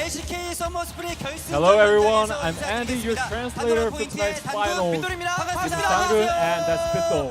LCK 서머 스프링 결승. Hello everyone, I'm Andy, your translator for tonight's finals. This is Dangun and that's Pitto.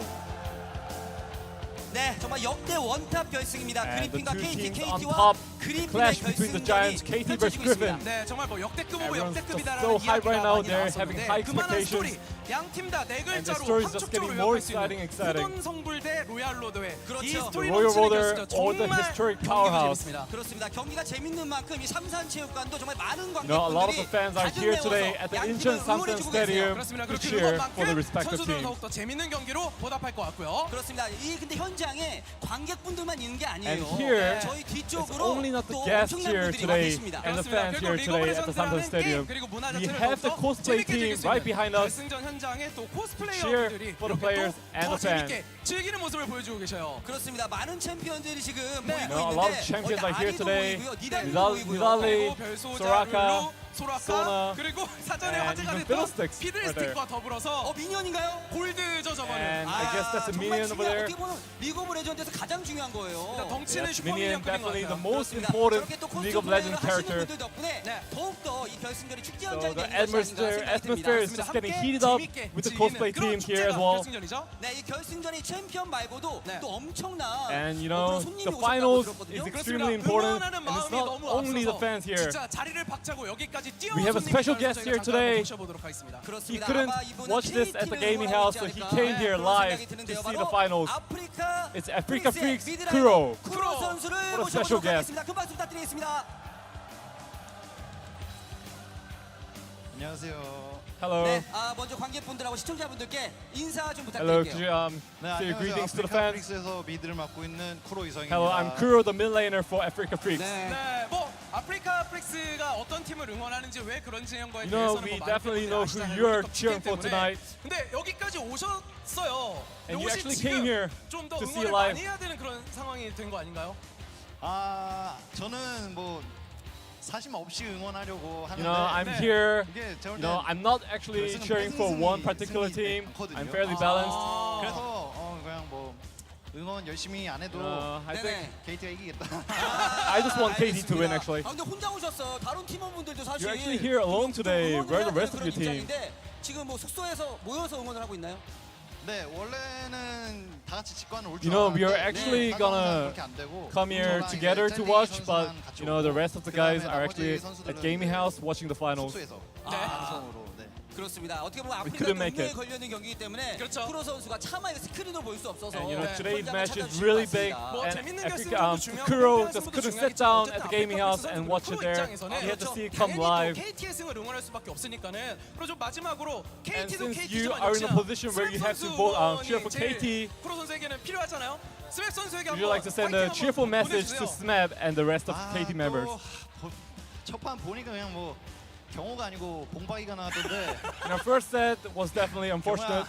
네, 정말 역대 원탑 결승입니다. And the 그리핀과 two KT, teams on KT와 top, 그리핀의 clash between the giants, 결승전이 KT versus Griffin. 네, 정말 뭐 역대급이고 Everyone's 역대급이다라는 so hype right now. 이야기가 많이 They're having 나왔었는데 high 그만한 expectations. 스토리 양팀 다 네 And the 글자로 story is just 함축적으로 getting more 요약할 수 exciting, 있는 exciting. 후돈 성불 대 로얄 로드의 그렇죠. 이 The 스토리 Royal 넘치는 Roller 결승전 or the 정말 historic 경기가 powerhouse. 재밌습니다. 그렇습니다. 경기가 재밌는 만큼 이 삼산체육관도 정말 많은 You know, a lot of the 관객분들이 fans are here today at the Incheon Samsan Stadium 그렇습니다. to 그리고 cheer for the 그것만큼 respective 선수들은 teams. 더욱더 재밌는 경기로 보답할 것 같고요. 그렇습니다. 이 근데 현장에 관객분들만 있는 게 아니에요. And here, 저희 It's 뒤쪽으로 only not the 또 guests 엄청난 here 분들이 와 today 계십니다. and the 그렇습니다. fans 그리고 here 리그 오브 today at the Samsan 레전드라는 Stadium. 게임, 그리고 문화 We 자체를 have the 더욱더 cosplay 재밌게 team 즐길 수 right 있는 behind us. 결승전 현장에 또 Cheer 코스플레이어분들이 for the 이렇게 players 또 and 더 the fans. 재밌게 즐기는 모습을 보여주고 계셔요. 그렇습니다. 많은 챔피언들이 지금 네. 모이고 You know, a 있는데 lot of champions are here 아리도 today. 보이고요, 니달리도 Nidal- 보이고요. Nidali, 그리고 별소자, Soraka, 룰루, 소라카, Sona, 그리고 사전에 and 화제가 even 됐던 Fiddlesticks right 피들스틱과 더불어서 미니언인가요? 골드죠 저번에. And I guess that's a 정말 minion over 중요한, there. 어떻게 보면 리그 오브 레전드에서 가장 중요한 거예요. 일단 덩치는 Yes, 슈퍼 Minion 미니언급인 것 definitely the 같아요. most 그렇습니다. important 저렇게 또 League of Legends 코스프레이를 하시는 character. 분들 덕분에 네. 더욱더 이 결승전이 축제 So 현장이 the 되는 것이 아닌가 atmosphere is 생각이 듭니다. just getting heated up with the cosplay team here as well. 네, 이 결승전이 챔피언 말고도 네. 또 엄청난 And you 그런 know, 손님이 the 오셨다고 finals 들었거든요. is extremely important, and it's not only the fans here. 진짜 자리를 박차고 여기까지 뛰어온 We have a special guest here today. 모셔보도록 하겠습니다. He 그렇습니다. couldn't 아마 이분은 watch this at the KT를 gaming 응원하고 house, so 있지 he 않을까. came here 그런 live 생각이 to 드는데요. see the 바로 finals. 아프리카 It's Africa Freaks 미드라이브 Kuro. 쿠로 선수를 What a special 모셔보도록 guest. 하겠습니다. 큰 박수 부탁드리겠습니다. 안녕하세요. Hello. 네, 먼저 관객분들하고 시청자분들께 인사 좀 Hello, could 부탁드릴게요. you 네, say your 안녕하세요. greetings to the 아프리카 fans? 프릭스에서 미드를 맡고 있는 쿠로 이성입니다. Hello, I'm Kuro, the mid laner for Africa Freaks. 네. 네, 뭐 아프리카 프릭스가 어떤 팀을 응원하는지 왜 그런지 거에 You know, 대해서는 we 뭐 definitely 많은 know 분들이 who 아시잖아요. you're 월드컵 cheering for 때문에. tonight. 근데 여기까지 오셨어요. And you 혹시 actually 지금 came here 좀 더 to see 응원을 live. 많이 해야 되는 그런 상황이 된 거 아닌가요? 저는 뭐 사심 없이 응원하려고 You know, I'm 하는데 네. here. 이게 제가 You know, I'm not actually 결승은 cheering for one particular 승리 team. 많거든요. I'm fairly balanced. 그래서 그냥 뭐 응원 열심히 안 해도 I think KT가 이기겠다. I just want KT to win actually. 근데 혼자 오셨어. 다른 팀원분들도 사실 You're actually here alone today. Where are the rest of your team? 지금 뭐 숙소에서 모여서 응원을 하고 있나요? 네, 원래는 다 같이 직관을 올 You 줄 know, we are 알았는데 actually 항상 gonna 그렇게 안 되고 come here 저랑 together 이제 to 젤리 watch, but 선수만 같이 you know, the 오고 rest of the 그다음에 guys are actually 나머지 선수들은 at gaming house watching the finals. 숙소에서 네. 방송으로. 네. 그렇습니다. 어떻게 보면 아프리카 couldn't make 운명에 it. 걸려 있는 경기이기 때문에 그렇죠. 쿠로 선수가 차마 이거 스크린으로 볼 수 없어서 And you know, 네. today's 현장을 match is 찾아주신 really 것 big, 같습니다. 뭐 and 재밌는 Africa, 결승전도 중요하고 Kuro 팬 just 승부도 couldn't 중요하겠지만 sit down 어쨌든 at the gaming 아프리카 house 프릭스 and 선수들 watch it 프로 there. 입장에서는 He had to see it 당연히 come 또 live. KT의 승을 응원할 수밖에 없으니까는 그리고 좀 마지막으로 And KT도 since KT지만 you are in a position where you have to vote, cheer for KT, 프로 선수에게는 필요하잖아요. 스맵 선수에게 would you like to send a cheerful message to Smab and the rest of KT members? 첫판 보니까 그냥 뭐 경호가 아니고 봉박이가 나왔던데 You know, first set was definitely unfortunate.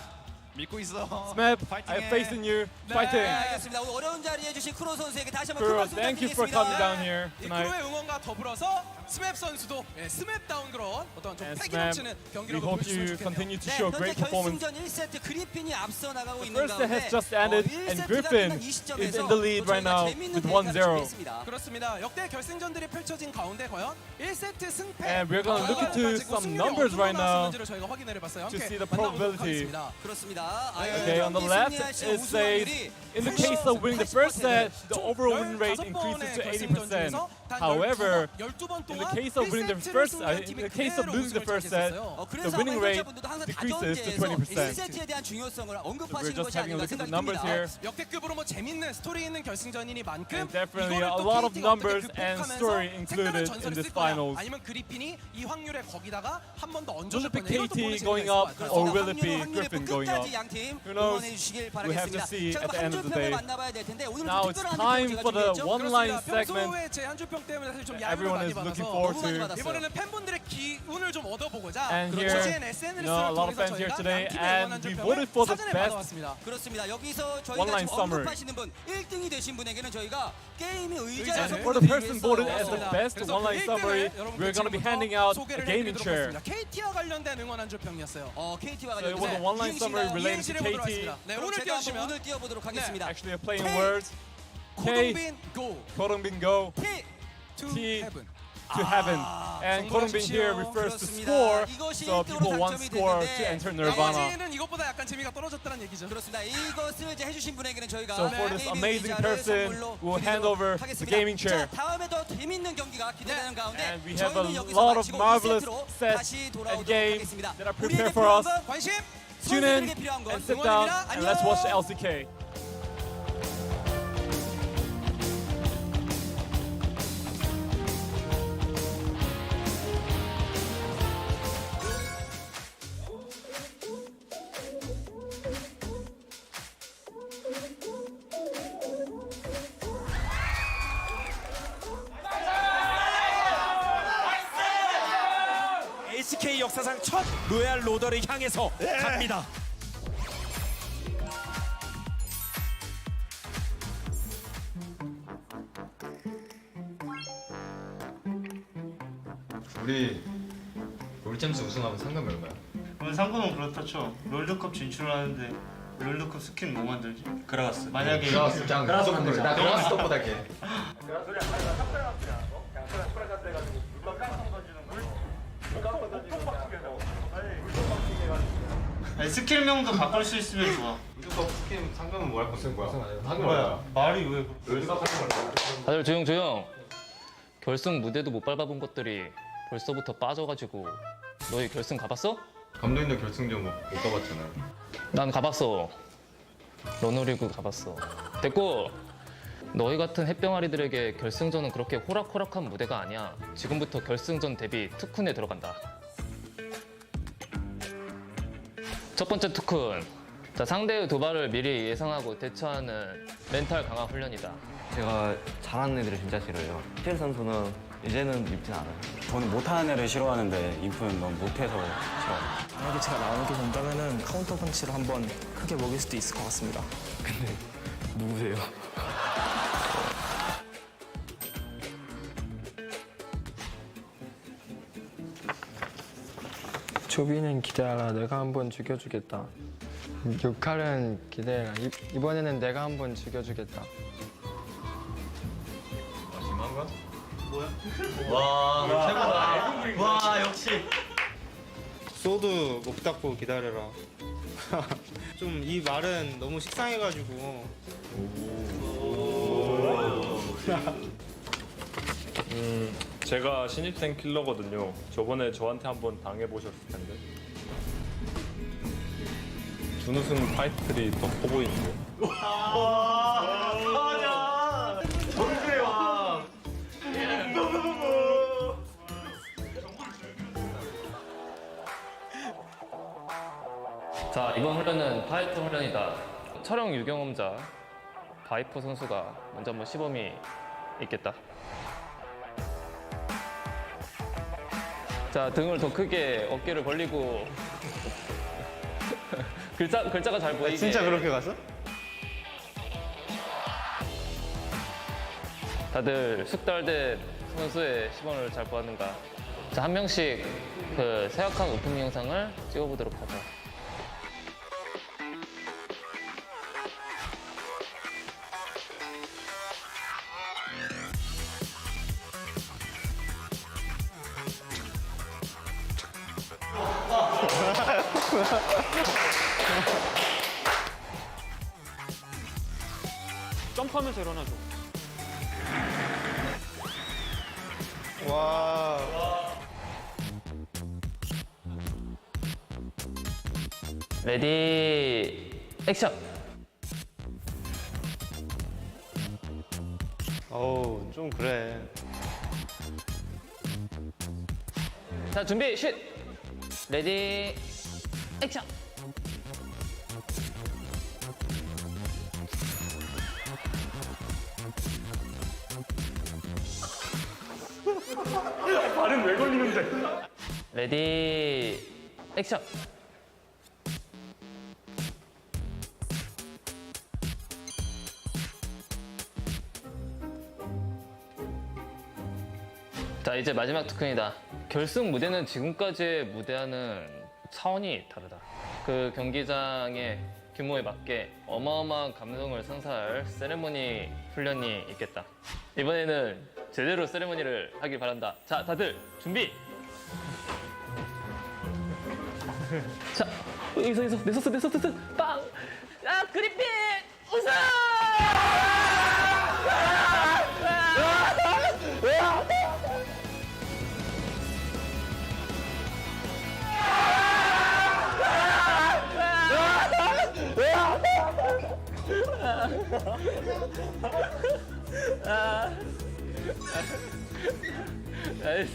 믿고 있어. Smab, I 파이팅해. have faith in you. 네. Fighting. 알겠습니다. 오늘 어려운 자리에 주신 쿠로 선수에게 다시 한번 큰 Kuro, 박수 thank you for coming 부탁드리겠습니다. down here 이 tonight. 프로의 응원과 더불어서 스맵 선수도 스맵다운 그런 어떤 좀 And 패기 Smab, 넘치는 we 경기라고 hope 보여주시면 you 좋겠네요. continue to 네, show 현재 great performance. 결승전 1세트 그리핀이 앞서 나가고 The 있는 first set 가운데 has just ended, and 1세트가 Griffin 끝난 이 is 시점에서 in the lead 또 right 저희가 now 재밌는 with 데이터를 1-0. 준비했습니다. 그렇습니다. 역대 결승전들이 펼쳐진 가운데 과연 1세트 승패 And we're gonna look into some numbers right now 저희가 확인해 봤어요. to 함께 see the probability. probability. 그렇습니다. Okay, on the left it says in the case of winning the first set, the overall win rate increases to 80%. However, in the case of winning the first, in the case of losing the first set, the winning rate decreases to 20%. 1세트에 대한 중요성을 We're 언급하시는 just 것이 having a 아닌가 look at the 생각이 numbers 듭니다. here. 역대급으로 뭐 재밌는 스토리 있는 결승전이니만큼 And definitely 이거를 a 또 lot of KT가 어떻게 numbers and 극복하면서 story 색다른 included 전설을 in this 쓸 거냐, finals. 아니면 그리핀이 이 확률에 거기다가 한 번 더 Will 얹어줄 it be 거냐 이것도 보는 KT 재미가 going 있을 것 up 같아요. or will it be 확률의 Griffin going 끝까지 up? 양팀 Who knows? 응원해 주시길 We have to 바라겠습니다. see 자, at the 그럼 end 한 of the 줄평을 day. 만나봐야 될 텐데 오늘은 Now 좀 it's 특별한 time 한줄 for the 제가 준비했죠. one-line 그렇습니다. segment. 평소에 제 한 줄평 때문에 사실 좀 야유를 Everyone 많이 is looking 받아서 forward 너무 많이 to. 받았어요. 이번에는 팬분들의 기운을 좀 얻어보고자 And 그렇죠. here, GN you SNS를 know, a lot of 통해서 fans here 저희가 today, 양팀의 and 응원 한 we 줄평을 voted for the 사전에 best. 받아왔습니다. 그렇습니다. 여기서 저희가 One-line 지금 summary. 언급하시는 분 1등이 되신 분에게는 저희가 게임의 의자를 And And 네. for the person voted as the best 그래서 one-line 그 summary, 일등을 we're going to be handing out a gaming chair. KT와 관련된 응원 한 줄평이었어요. KT와 So it was a one-line summary related to 이행시를 보도록 KT. 하겠습니다. 네, 오늘 오늘 제가 띄워주시면 오늘 띄워보도록 하겠습니다. Actually, a play in K. words. K, 고동빈 고 Korongbin go, T to T, heaven. to heaven. And Korongbin here refers to score, 이것이 so 1등으로 people want 당첨이 score to 됐는데 enter Nirvana. 나머지는 이것보다 약간 재미가 떨어졌다는 얘기죠. 그렇습니다. 이것을 이제 해주신 분에게는 저희가 So for this 게이밍 amazing 의자를 person, 선물로 we'll hand over 드리도록 the 하겠습니다. gaming chair. 자, 다음에 더 재밌는 경기가 기대되는 가운데 And we have a 저희는 여기서 lot of 마치고 marvelous 2세트로 sets 다시 and 돌아오도록 games 하겠습니다. that are 우리에게 prepared for 필요한 us. 건 관심. Tune in 선수들에게 필요한 건 and sit down 응원입니다. and let's watch the 안녕. LCK. LCK 역사상 첫 로얄 로더를 향해서 갑니다. 우리 롤챔스 우승하면 상금 얼마야? 그럼 상금은 그렇다 쳐. 롤드컵 진출하는데 롤드컵 스킨 뭐 만들지? 그라가스. 만약에 그라가스 짱. 그라가스 만들자. 나 그라가스 떡보다 게. 아니, 스킬명도 바꿀 수 있으면 좋아. 롤드컵 스킨 상금은 뭐 할 건데? 뭐야? 상금 뭐야? 얼마야? 말이 왜? 롤드컵 상금 얼마야? 다들 조용. 결승 무대도 못 밟아본 것들이 벌써부터 빠져가지고 너희 결승 가봤어? 감독님도 결승전 못 가봤잖아. 난 가봤어. 러너리그 가봤어. 됐고, 너희 같은 햇병아리들에게 결승전은 그렇게 호락호락한 무대가 아니야. 지금부터 결승전 대비 특훈에 들어간다. 첫 번째 특훈. 자, 상대의 도발을 미리 예상하고 대처하는 멘탈 강화 훈련이다. 제가 잘하는 애들을 진짜 싫어해요. 피엘 선수는 이제는 입진 않아요. 저는 못하는 애를 싫어하는데 인프는 너무 못해서 싫어요. 만약에 제가 나오게 된다면 카운터 펀치를 한번 크게 먹일 수도 있을 것 같습니다. 근데 누구세요? 조비는 기대하라. 내가 한번 죽여주겠다. 육칼은 기대해라. 이번에는 내가 한번 죽여주겠다. 심한 거야? 와, 최고다. 와, 역시. 소드 목 닫고 기다려라. 좀 이 말은 너무 식상해가지고. 제가 신입생 킬러거든요. 저번에 저한테 한번 당해보셨을 텐데. 준우승 파이트들이 더 커 보이는데. 정수의 왕. 자, 이번 훈련은 파이터 훈련이다. 촬영 유경험자 바이퍼 선수가 먼저 한번 시범이 있겠다. 자, 등을 더 크게 어깨를 벌리고 글자가 잘 보이게. 진짜 그렇게 갔어? 다들 숙달된 선수의 시범을 잘 보았는가. 자, 한 명씩 그 세약한 오프닝 영상을 찍어보도록 하죠. 점프하면서 일어나죠. 와. 레디 액션. 어우, 좀 그래. 자, 준비 슛. 레디 액션. 발은 왜 걸리는데? 레디 액션. 자, 이제 마지막 특훈이다. 결승 무대는 지금까지의 무대와는 차원이 다르다. 그 경기장의 규모에 맞게 어마어마한 감성을 선사할 세레모니 훈련이 있겠다. 이번에는 제대로 세레머니를 하길 바란다. 자, 다들 준비. 자, 여기서 내 소스 빵. 아, 그리핀 우승! 나이스.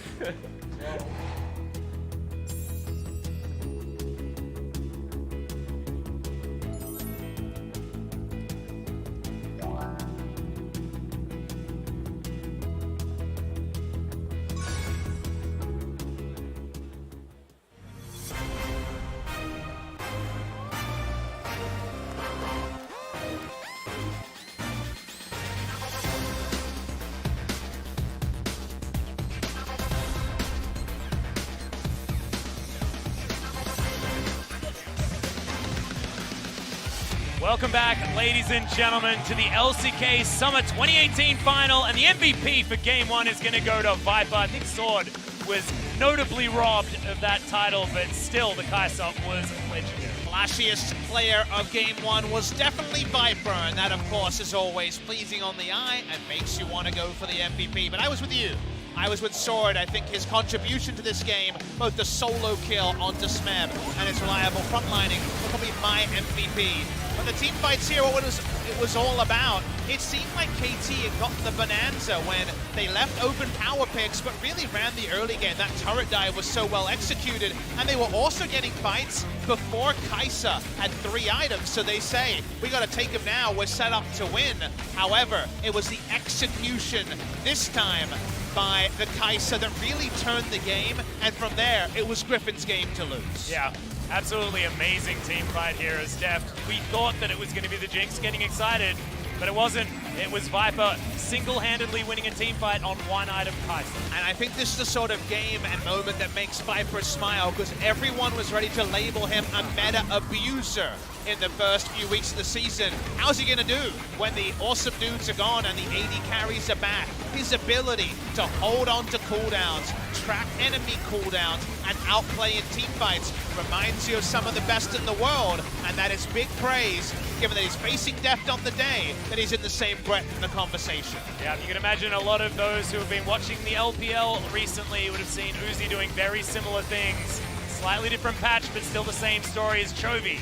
Welcome back, ladies and gentlemen, to the LCK Summer 2018 final, and the MVP for Game 1 is going to go to Viper. I think Sword was notably robbed of that title, but still the Kai'Sa was legendary. Flashiest player of Game 1 was definitely Viper, and that of course is always pleasing on the eye and makes you want to go for the MVP. But I was with you. I was with Sword. I think his contribution to this game, both the solo kill onto Smeb and his reliable frontlining, will probably be my MVP. But the team fights here, what it was all about, it seemed like KT had got the bonanza when they left open power picks, but really ran the early game. That turret dive was so well executed, and they were also getting fights before Kai'Sa had 3 items. So they say, we got to take him now, we're set up to win. However, it was the execution this time by the Kai'Sa that really turned the game, and from there, it was Griffin's game to lose. Yeah. Absolutely amazing team fight here as Deft. We thought that it was going to be the Jinx getting excited, but it wasn't. It was Viper single-handedly winning a team fight on 1 item Kai'Sa. And I think this is the sort of game and moment that makes Viper smile, because everyone was ready to label him a meta abuser in the first few weeks of the season. How's he gonna do when the awesome dudes are gone and the AD carries are back? His ability to hold on to cooldowns, track enemy cooldowns, and outplay in teamfights reminds you of some of the best in the world, and that is big praise, given that he's facing Deft on the day, that he's in the same breath in the conversation. Yeah, you can imagine a lot of those who have been watching the LPL recently would have seen Uzi doing very similar things. Slightly different patch, but still the same story as Chovy.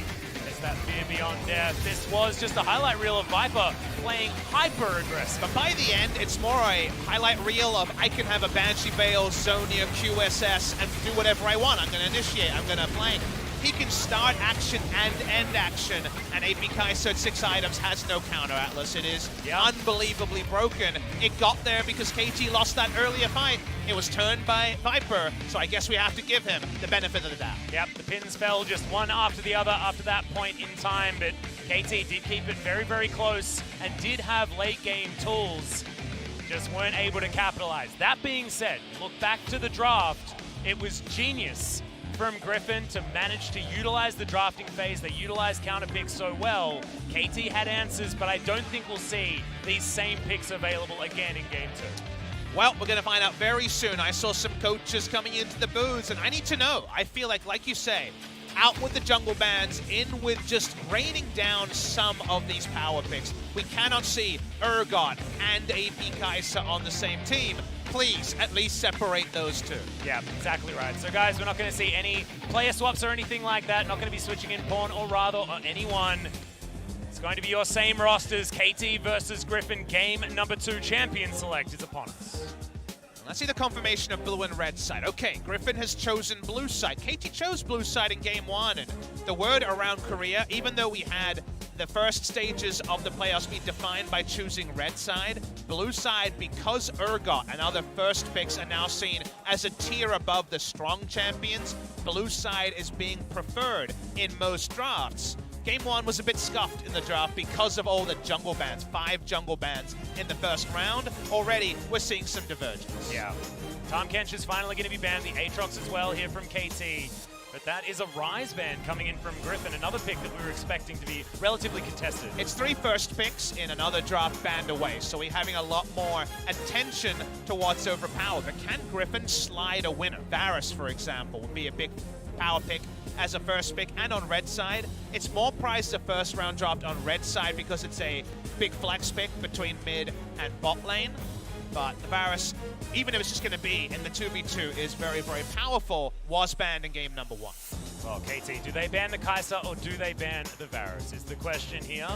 That fear beyond death. This was just a highlight reel of Viper playing hyper aggressive. But by the end, it's more a highlight reel of I can have a Banshee Veil, Zonia, QSS, and do whatever I want. I'm going to initiate, I'm going to flank. He can start action and end action, and AP Kai'Sa at 6 items has no counter, Atlas. It is unbelievably broken. It got there because KT lost that earlier fight. It was turned by Viper, so I guess we have to give him the benefit of the doubt. Yep, the pins fell just one after the other after that point in time, but KT did keep it very, very close and did have late game tools, just weren't able to capitalize. That being said, look back to the draft, it was genius from Griffin to manage to utilize the drafting phase. They utilized counter picks so well. KT had answers, but I don't think we'll see these same picks available again in Game 2. Well, we're going to find out very soon. I saw some coaches coming into the booths, and I need to know. I feel like you say, out with the jungle bans, in with just raining down some of these power picks. We cannot see Urgot and AP Kai'Sa on the same team. Please, at least separate those two. Yeah, exactly right. So guys, we're not going to see any player swaps or anything like that. Not going to be switching in Pawn or Rather or anyone. It's going to be your same rosters. KT versus Griffin. Game number 2 champion select is upon us. Let's see the confirmation of blue and red side. Okay, Griffin has chosen blue side. KT chose blue side in Game 1, and the word around Korea, even though we had the first stages of the playoffs be defined by choosing red side, blue side, because Urgot and other first picks are now seen as a tier above the strong champions, blue side is being preferred in most drafts. Game 1 was a bit scuffed in the draft because of all the jungle bans, 5 jungle bans in the first round. Already, we're seeing some divergence. Yeah. Tahm Kench is finally going to be banned, the Aatrox as well here from KT. But that is a Rise ban coming in from Griffin, another pick that we were expecting to be relatively contested. It's 3 first picks in another draft banned away, so we're having a lot more attention to what's overpowered. But can Griffin slide a winner? Varus, for example, would be a big power pick as a first pick, and on red side, it's more priced a first round dropped on red side because it's a big flex pick between mid and bot lane. But the Varus, even if it's just going to be in the 2v2, is very, very powerful. Was banned in game number 1. Well, KT, do they ban the Kai'Sa or do they ban the Varus is the question here.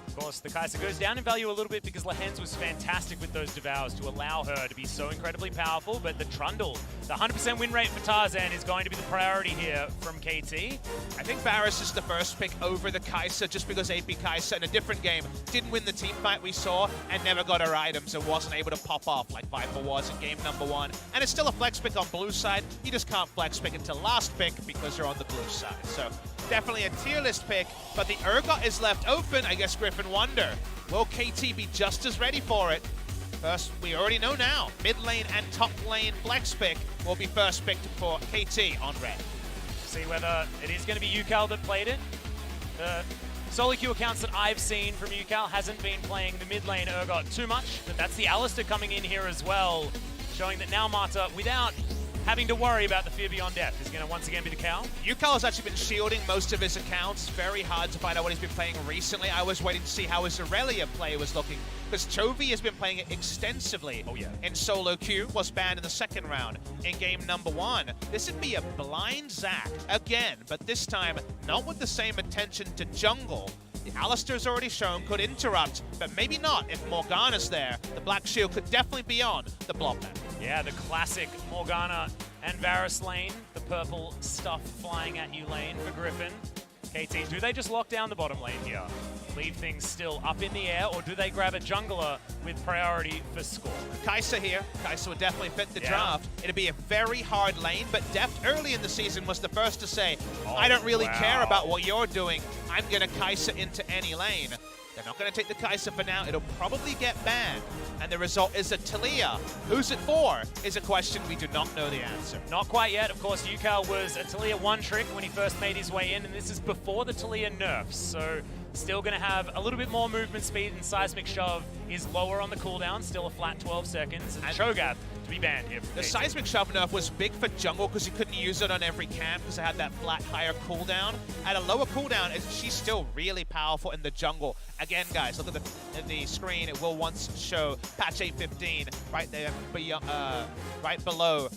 Of course, the Kai'Sa goes down in value a little bit because Lehens was fantastic with those devours to allow her to be so incredibly powerful, but the Trundle, the 100% win rate for Tarzan is going to be the priority here from KT. I think Varus is the first pick over the Kai'Sa just because AP Kai'Sa in a different game didn't win the team fight we saw and never got her items and wasn't able to pop off like Viper was in game number 1. And it's still a flex pick on blue side. You just can't flex pick until last pick because you're on the blue side. So definitely a tier list pick, but the Urgot is left open. I guess Griffin wonder, will KT be just as ready for it? First, we already know now, mid lane and top lane flex pick will be first picked for KT on red. See whether it is going to be UCal that played it. The solo queue accounts that I've seen from UCal hasn't been playing the mid lane Urgot too much, but that's the Alistair coming in here as well, showing that now Marta, without having to worry about the fear beyond death, is going to once again be the cow. UCal has actually been shielding most of his accounts. Very hard to find out what he's been playing recently. I was waiting to see how his Aurelia play was looking, because Chovy has been playing it extensively in solo queue, was banned in the second round in game number 1. This would be a blind Zac again, but this time not with the same attention to jungle. The Alistair's already shown could interrupt, but maybe not if Morgana's there. The Black Shield could definitely be on the blob ban. Yeah, the classic Morgana and Varus lane, the purple stuff flying at you lane for Griffin. KT, do they just lock down the bottom lane here? Leave things still up in the air, or do they grab a jungler with priority for score? Kai'Sa here. Kai'Sa would definitely fit the draft. It'd be a very hard lane, but Deft early in the season was the first to say, I don't really care about what you're doing. I'm going to Kai'Sa into any lane. They're not going to take the Kai'Sa for now. It'll probably get banned. And the result is a Taliyah. Who's it for is a question we do not know the answer. Not quite yet. Of course, UCal was a Taliyah one-trick when he first made his way in, and this is before the Taliyah nerfs. So still going to have a little bit more movement speed, and Seismic Shove is lower on the cooldown, still a flat 12 seconds. And Cho'Gath to be banned here. The Seismic Shove nerf was big for jungle because you couldn't use it on every camp because it had that flat higher cooldown. At a lower cooldown, she's still really powerful in the jungle. Again, guys, look at the screen. It will once show patch 8.15 right there, right below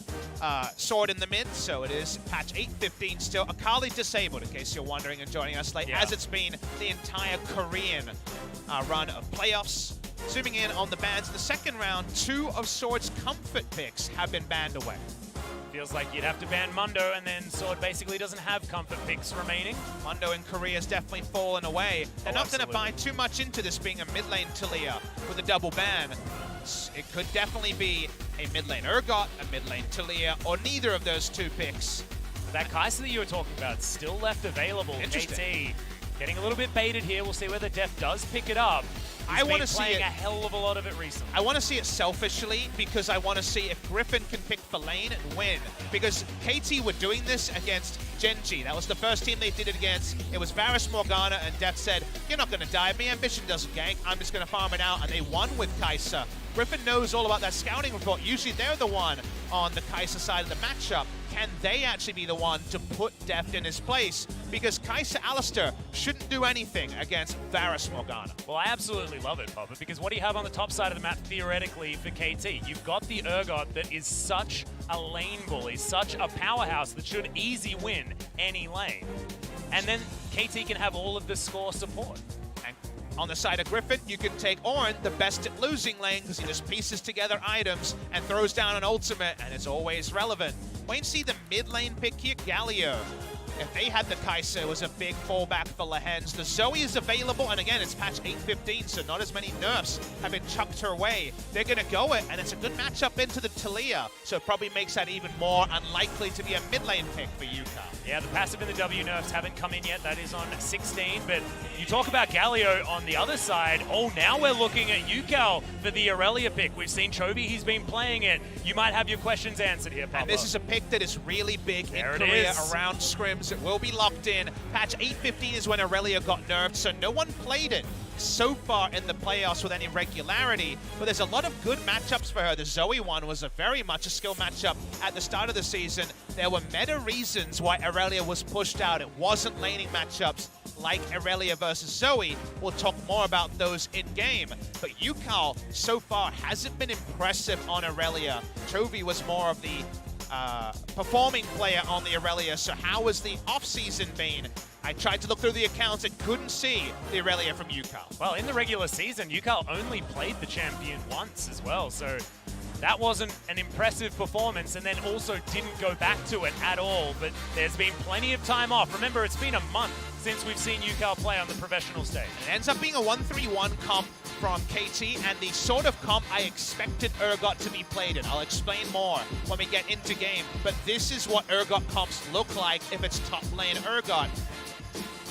Sword in the mid. So it is patch 8.15 still. Akali disabled, in case you're wondering and joining us late, as it's been the entire Korean run of playoffs. Zooming in on the bans in the second round, 2 of Sword's comfort picks have been banned away. Feels like you'd have to ban Mundo, and then Sword basically doesn't have comfort picks remaining. Mundo in Korea has definitely fallen away. They're not going to buy too much into this being a mid lane Taliyah with a double ban. It could definitely be a mid lane Urgot, a mid lane Taliyah, or neither of those 2 picks. That Kai'Sa that you were talking about still left available. Interesting. KT getting a little bit baited here. We'll see whether Def does pick it up. I want to see playing it. a hell of a lot of it recently. I want to see it selfishly because I want to see if Griffin can pick for lane and win. Because KT were doing this against Genji. That was the first team they did it against. It was Varus, Morgana, and Def said, you're not going to die. Me Ambition doesn't gank. I'm just going to farm it out. And they won with Kai'Sa. Griffin knows all about that scouting report. Usually they're the one on the Kai'Sa side of the matchup. Can they actually be the one to put Deft in his place? Because Kai'Sa Alistair shouldn't do anything against Varus Morgana. Well, I absolutely love it, Papa, because what do you have on the top side of the map theoretically for KT? You've got the Urgot that is such a lane bully, such a powerhouse that should easy win any lane. And then KT can have all of the score support. And on the side of Griffin, you can take Ornn, the best at losing lane, because he just pieces together items and throws down an ultimate, and it's always relevant. Wait and see the mid lane pick here, Galio. if they had the Kai'Sa, it was a big fallback for Lehens. The Zoe is available, and again, it's patch 8.15, so not as many nerfs have been chucked her way. They're going to go it, and it's a good matchup into the Taliyah, so it probably makes that even more unlikely to be a mid lane pick for UCAL. Yeah, the passive and the W nerfs haven't come in yet. That is on 16, but you talk about Galio on the other side. Oh, now we're looking at UCAL for the Aurelia pick. We've seen Chovy, he's been playing it. You might have your questions answered here, Pablo. And this is a pick that is really big there in Korea around scrims. It will be locked in. Patch 8.15 is when Aurelia got nerfed, so no one played it so far in the playoffs with any regularity, but there's a lot of good matchups for her. The Zoe one was very much a skill matchup at the start of the season. There were meta reasons why Aurelia was pushed out. It wasn't laning matchups like Aurelia versus Zoe. We'll talk more about those in-game, but UCAL so far hasn't been impressive on Aurelia. Chovy was more of the performing player on the Aurelia, so how was the off-season been? I tried to look through the accounts and couldn't see the Aurelia from UCAL. Well, in the regular season, UCAL only played the champion once as well, so that wasn't an impressive performance, and then also didn't go back to it at all, but there's been plenty of time off. Remember, it's been a month since we've seen UCAL play on the professional stage. It ends up being a 1-3-1 comp from KT, and the sort of comp I expected Urgot to be played in. I'll explain more when we get into game, but this is what Urgot comps look like if it's top lane Urgot.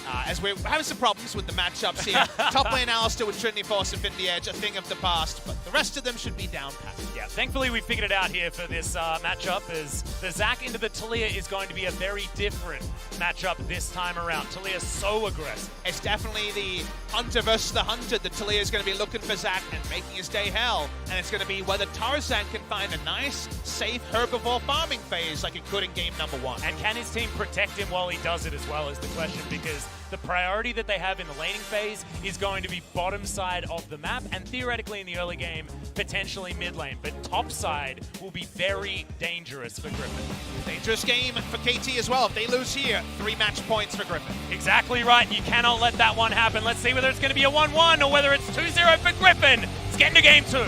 As we're having some problems with the matchups here. Top lane Alistair with Trinity Force, Infinity Edge, a thing of the past, but the rest of them should be down pat. Yeah, thankfully we figured it out here for this matchup, as the Zac into the Taliyah is going to be a very different matchup this time around. Taliyah's so aggressive. It's definitely the hunter versus the hunted. The Taliyah is going to be looking for Zac and making his day hell, and it's going to be whether Tarzan can find a nice, safe herbivore farming phase like he could in game number 1. And can his team protect him while he does it as well is the question, because the priority that they have in the laning phase is going to be bottom side of the map, and theoretically in the early game, potentially mid lane. But top side will be very dangerous for Griffin. Dangerous game for KT as well. If they lose here, 3 match points for Griffin. Exactly right. You cannot let that one happen. Let's see whether it's going to be a 1-1 or whether it's 2-0 for Griffin. Let's get into game 2.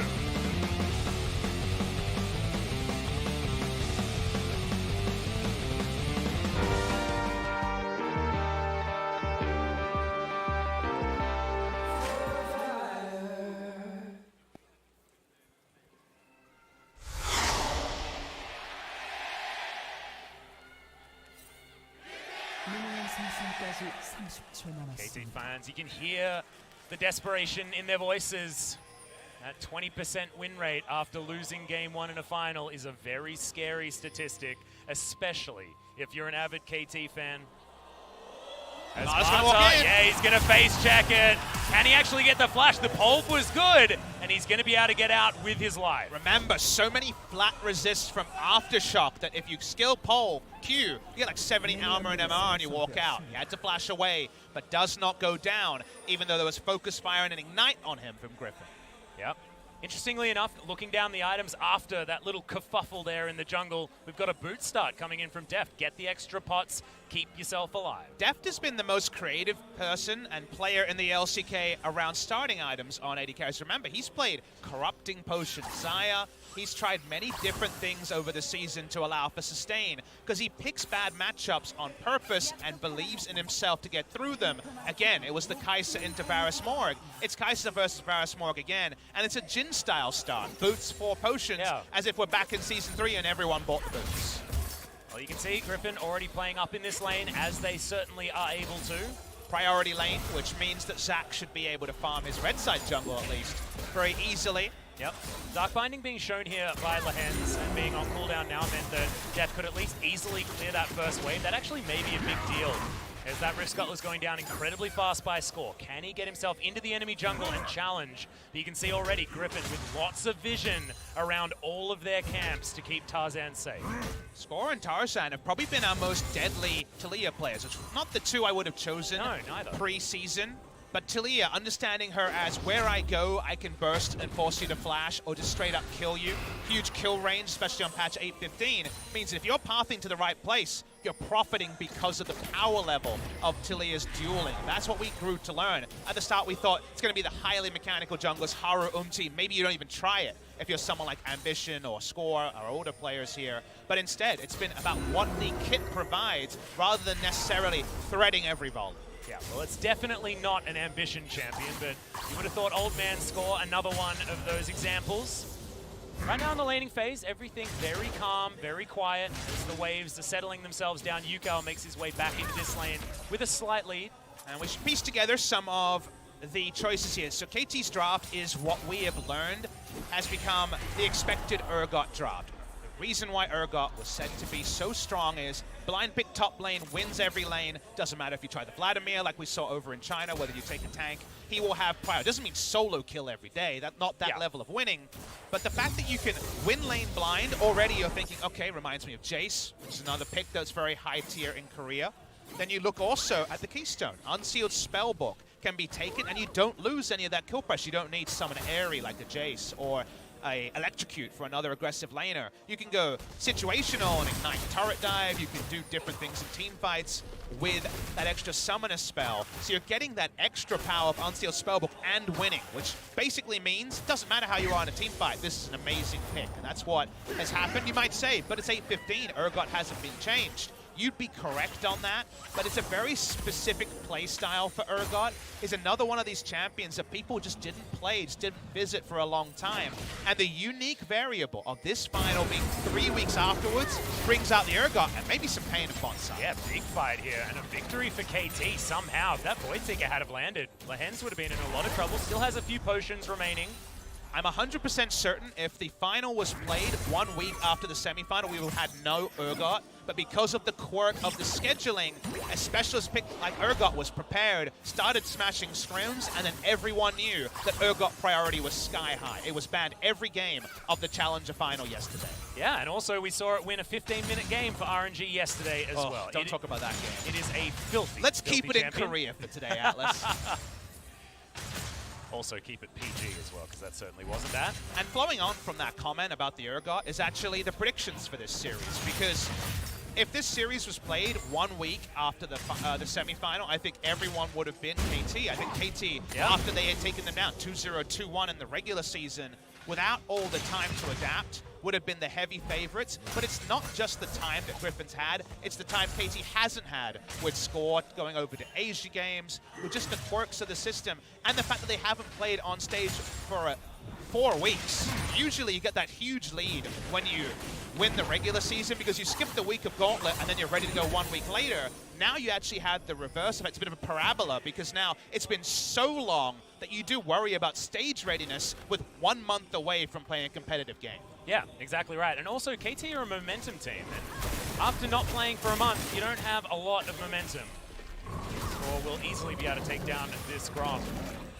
KT fans, you can hear the desperation in their voices. That 20% win rate after losing game 1 in a final is a very scary statistic, especially if you're an avid KT fan. As yeah, he's going to face check it. Can he actually get the flash? The pole was good, and he's going to be able to get out with his life. Remember, so many flat resists from Aftershock that if you skill pole, Q, you get like 70 armor and MR and you walk out. He had to flash away, but does not go down, even though there was focus fire and an ignite on him from Griffin. Yep. Interestingly enough, looking down the items after that little kerfuffle there in the jungle, we've got a boot start coming in from Deft. Get the extra pots, keep yourself alive. Deft has been the most creative person and player in the LCK around starting items on AD carries. Remember, he's played Corrupting Potion, Xayah. He's tried many different things over the season to allow for sustain, because he picks bad matchups on purpose and believes in himself to get through them. Again, it was the Kai'Sa into Varus Morg. It's Kai'Sa versus Varus Morg again, and it's a Jin-style start. Boots 4 potions, as if we're back in Season 3 and everyone bought the boots. Well, you can see Griffin already playing up in this lane, as they certainly are able to. Priority lane, which means that Zac should be able to farm his red side jungle at least very easily. Yep. Dark Binding being shown here by Lehens and being on cooldown now meant that Deft could at least easily clear that first wave. That actually may be a big deal, as that Rift Scuttler's going down incredibly fast by score. Can he get himself into the enemy jungle and challenge? But you can see already Griffin with lots of vision around all of their camps to keep Tarzan safe. Score and Tarzan have probably been our most deadly Taliyah players. It's not the two I would have chosen pre-season. But Taliyah, understanding her as where I go, I can burst and force you to flash or just straight up kill you. Huge kill range, especially on patch 8.15, means if you're pathing to the right place, you're profiting because of the power level of Tilia's dueling. That's what we grew to learn. At the start, we thought it's going to be the highly mechanical junglers, Haru, Maybe you don't even try it if you're someone like Ambition or Score, our older players here. But instead, it's been about what the kit provides rather than necessarily threading every volley. Yeah, well, it's definitely not an Ambition champion, but you would have thought Old Man Score, another one of those examples. Right now in the laning phase, everything very calm, very quiet. As the waves are settling themselves down, Yukao makes his way back into this lane with a slight lead. And we should piece together some of the choices here. So KT's draft is what we have learned has become the expected Urgot draft. The reason why Urgot was said to be so strong is blind pick top lane, wins every lane. Doesn't matter if you try the Vladimir like we saw over in China, whether you take a tank, he will have prior. Doesn't mean solo kill every day, not that level of winning. But the fact that you can win lane blind, already you're thinking, okay, reminds me of Jace, which is another pick that's very high tier in Korea. Then you look also at the Keystone. Unsealed Spellbook can be taken and you don't lose any of that kill pressure. You don't need summon Airy like a Jace or a Electrocute for another aggressive laner. You can go situational and ignite turret dive. You can do different things in team fights with that extra summoner spell. So you're getting that extra power of Unsealed Spellbook and winning, which basically means it doesn't matter how you are in a team fight. This is an amazing pick, and that's what has happened. You might say, but it's 8-15. Urgot hasn't been changed. You'd be correct on that, but it's a very specific play style for Urgot. Is another one of these champions that people just didn't play, just didn't visit for a long time. And the unique variable of this final being 3 weeks afterwards brings out the Urgot and maybe some pain in bot side. Yeah, big fight here and a victory for KT somehow. If that Void Seeker had have landed, Lehens would have been in a lot of trouble. Still has a few potions remaining. I'm 100% certain if the final was played 1 week after the semifinal, we would have had no Urgot. But because of the quirk of the scheduling, a specialist pick like Urgot was prepared, started smashing scrims, and then everyone knew that Urgot priority was sky high. It was banned every game of the Challenger final yesterday. Yeah, and also we saw it win a 15-minute game for RNG yesterday as well. Don't talk about that game. It is a filthy Let's keep it champion. in Korea for today, Atlas. Also keep it PG as well, because that certainly wasn't that. And flowing on from that comment about the Urgot is actually the predictions for this series, because if this series was played 1 week after the semifinal, I think everyone would have been KT. I think KT, after they had taken them down 2-0, 2-1 in the regular season, without all the time to adapt, would have been the heavy favorites. But it's not just the time that Griffin's had, it's the time KT hasn't had with Score going over to Asia games, with just the quirks of the system, and the fact that they haven't played on stage for 4 weeks. Usually you get that huge lead when you win the regular season because you skip the week of Gauntlet and then you're ready to go 1 week later. Now you actually had the reverse effect. It's a bit of a parabola because now it's been so long that you do worry about stage readiness with 1 month away from playing a competitive game. Yeah, exactly right. And also, KT are a momentum team. And after not playing for a month, you don't have a lot of momentum. Score will easily be able to take down this Grom.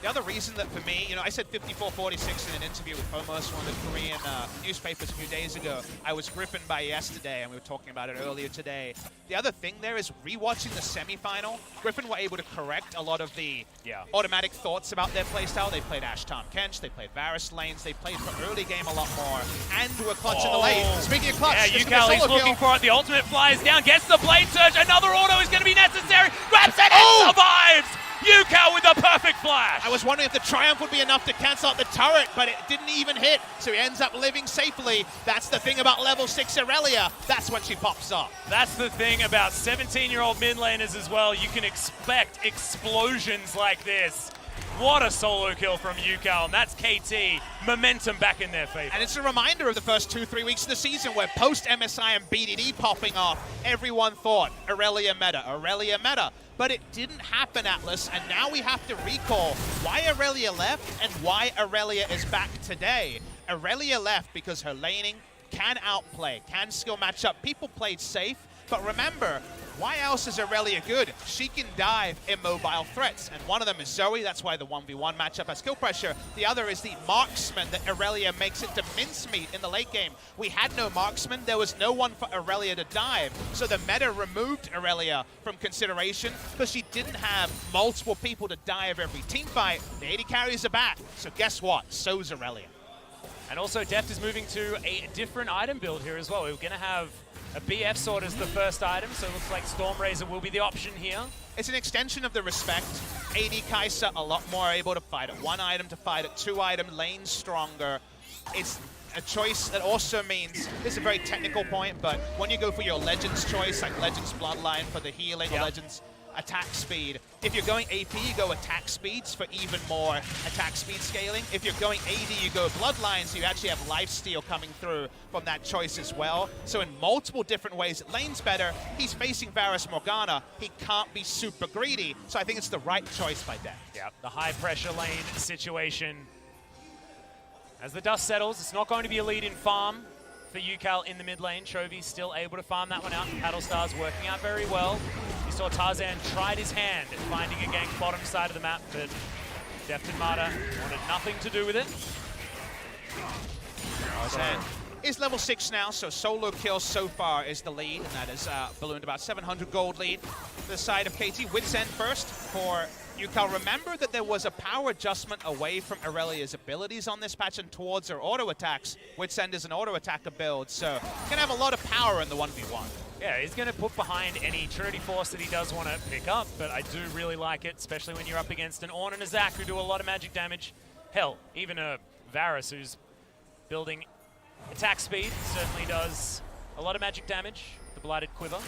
The other reason that for me, I said 54-46 in an interview with Homos, one of the Korean newspapers a few days ago. I was Griffin by yesterday, and we were talking about it earlier today. The other thing there is rewatching the semifinal, Griffin were able to correct a lot of the automatic thoughts about their playstyle. They played Ashtam Kench, they played Varus lanes, they played for early game a lot more, and were clutch in the lane. Speaking of clutch, yeah, Yukao is looking for it. The ultimate flies down, gets the blade surge. Another auto is going to be necessary. Grabs it and survives. Yukao with the perfect flash. I was wondering if the Triumph would be enough to cancel out the turret, but it didn't even hit, so he ends up living safely. That's the thing about level 6 Aurelia. That's when she pops up. That's the thing about 17-year-old mid laners as well. You can expect explosions like this. What a solo kill from Yukao, and that's KT. Momentum back in their favor. And it's a reminder of the first 2-3 weeks of the season where post-MSI and BDD popping off, everyone thought Aurelia meta. But it didn't happen, Atlas, and now we have to recall why Aurelia left and why Aurelia is back today. Aurelia left because her laning can outplay, can skill match up. People played safe, but remember, why else is Aurelia good? She can dive immobile threats, and one of them is Zoe. That's why the 1v1 matchup has kill pressure. The other is the marksman that Aurelia makes into mincemeat in the late game. We had no marksman. There was no one for Aurelia to dive, so the meta removed Aurelia from consideration because she didn't have multiple people to dive every team fight. The AD carries are back, so guess what? So's Aurelia. And also, Deft is moving to a different item build here as well. We're going to have A BF sword is the first item, so it looks like Stormrazor will be the option here. It's an extension of the respect. AD Kai'Sa a lot more able to fight at 1 item to fight at 2 item, lane stronger. It's a choice that also means, this is a very technical point, but when you go for your Legends choice, like Legends Bloodline for the healing or Legends attack speed, if you're going AP, you go attack speeds for even more attack speed scaling. If you're going AD, you go Bloodline, so you actually have lifesteal coming through from that choice as well. So in multiple different ways, lane's better. He's facing Varus Morgana. He can't be super greedy, so I think it's the right choice by Deck. Yeah, the high pressure lane situation. As the dust settles, it's not going to be a lead in farm for UCal in the mid lane. Chovy still able to farm that one out. Paddlestar's working out very well. You saw Tarzan tried his hand at finding a gank bottom side of the map, but Defton Mata wanted nothing to do with it. Tarzan is level 6 now, so solo kill so far is the lead, and that is ballooned about 700 gold lead. The side of KT, Wits End first for UCal. Remember that there was a power adjustment away from Aurelia's abilities on this patch and towards her auto attacks. Wits End is an auto attacker build, so gonna have a lot of power in the 1v1. Yeah, he's going to put behind any Trinity Force that he does want to pick up, but I do really like it, especially when you're up against an Ornn and a Zac who do a lot of magic damage. Hell, even a Varus who's building attack speed certainly does a lot of magic damage. The Blighted Quiver.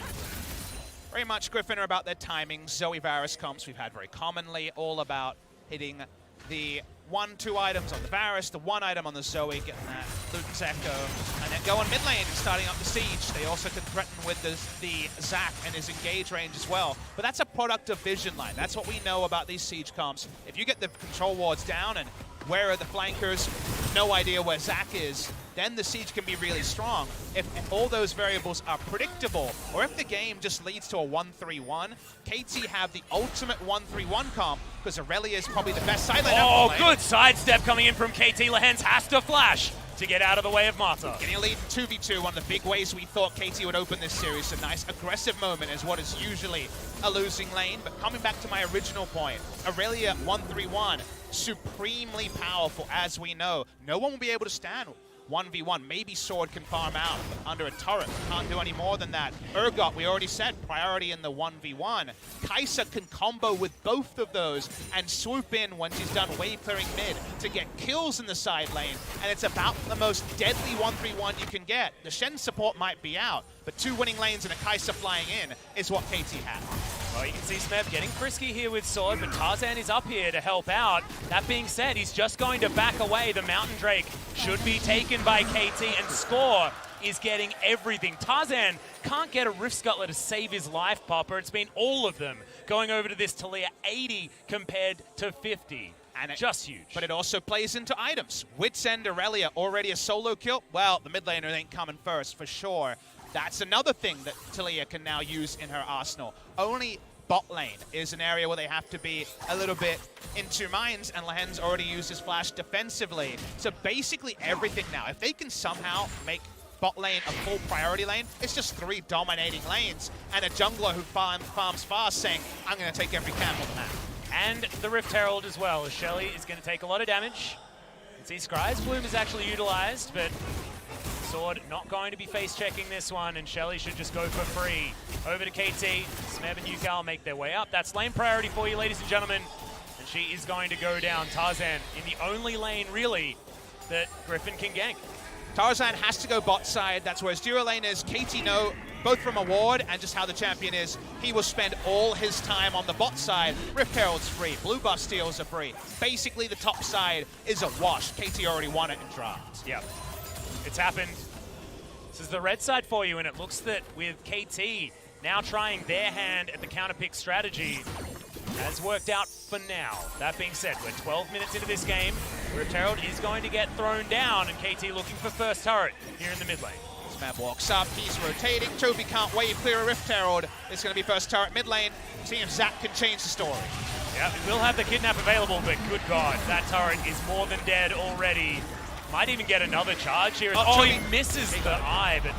Very much Griffin are about their timing. Zoe Varus comps we've had very commonly, all about hitting the 1-2 items on the Varus, the 1 item on the Zoe, getting that Luton's Echo, and then go on mid lane and starting up the siege. They also can threaten with the Zac and his engage range as well. But that's a product of Vision Line. That's what we know about these siege comps. If you get the control wards down and where are the flankers, no idea where Zac is, then the siege can be really strong. If all those variables are predictable, or if the game just leads to a 1-3-1, KT have the ultimate 1-3-1 comp, because Aurelia is probably the best side lane. Oh, good sidestep coming in from KT. Lehens has to flash to get out of the way of Mata. Getting a lead in 2v2, one of the big ways we thought KT would open this series. A nice aggressive moment is what is usually a losing lane, but coming back to my original point, Aurelia 1-3-1, supremely powerful as we know. No one will be able to stand 1v1. Maybe Sword can farm out under a turret. Can't do any more than that. Urgot, we already said, priority in the 1v1. Kai'Sa can combo with both of those and swoop in when she's done wave clearing mid to get kills in the side lane. And it's about the most deadly 1-3-1 you can get. The Shen support might be out, but 2 winning lanes and a Kai'Sa flying in is what KT has. Well, you can see Smeb getting frisky here with Sword, but Tarzan is up here to help out. That being said, he's just going to back away. The Mountain Drake should be taken by KT, and Score is getting everything. Tarzan can't get a Rift Scuttler to save his life, Popper. It's been all of them going over to this Taliyah, 80 compared to 50. And just huge. But it also plays into items. Wits End Aurelia, already a solo kill. Well, the mid laner ain't coming first, for sure. That's another thing that Taliyah can now use in her arsenal. Only bot lane is an area where they have to be a little bit in 2 minds, and Lehens already used his flash defensively. So basically everything now, if they can somehow make bot lane a full priority lane, it's just 3 dominating lanes, and a jungler who farms fast saying, I'm going to take every camp on the map. And the Rift Herald as well. Shelly is going to take a lot of damage. You can see Scry's Bloom is actually utilized, but Sword not going to be face-checking this one, and Shelly should just go for free. Over to KT. Smeb and UCal make their way up. That's lane priority for you, ladies and gentlemen. And she is going to go down. Tarzan in the only lane, really, that Griffin can gank. Tarzan has to go bot side. That's where his duo lane is. KT know, both from a ward and just how the champion is, he will spend all his time on the bot side. Rift Herald's free. Blue buff steals are free. Basically, the top side is a wash. KT already won it in draft. Yep. It's happened. This is the red side for you, and it looks that with KT now trying their hand at the counter-pick strategy has worked out for now. That being said, we're 12 minutes into this game. Rift Herald is going to get thrown down, and KT looking for first turret here in the mid lane. Smeb walks up, he's rotating. Chovy can't wave clear a Rift Herald. It's going to be first turret mid lane. See if Zac can change the story. Yeah, we will have the kidnap available, but good God, that turret is more than dead already. Might even get another charge here. Oh, he misses the eye, but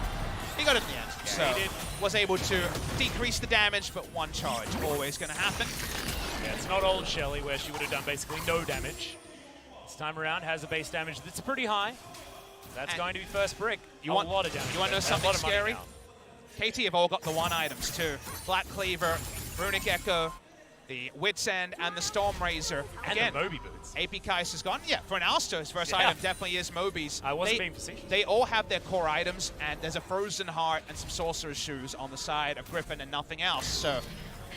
he got it in the end. Yeah, so he was able to decrease the damage, but 1 charge always going to happen. Yeah, it's not old Shelly where she would have done basically no damage. This time around has a base damage that's pretty high. That's going to be first brick. A lot of damage. You want to know something scary? KT have all got the 1 items too. Black Cleaver, Runic Echo, the Wit's End, and the Stormrazor. And Again, the Moby boots. AP Kais is gone. Yeah, for an Alistar, his first item definitely is Moby's. I wasn't being facetious. They all have their core items, and there's a Frozen Heart and some Sorcerer's Shoes on the side of Griffin and nothing else. So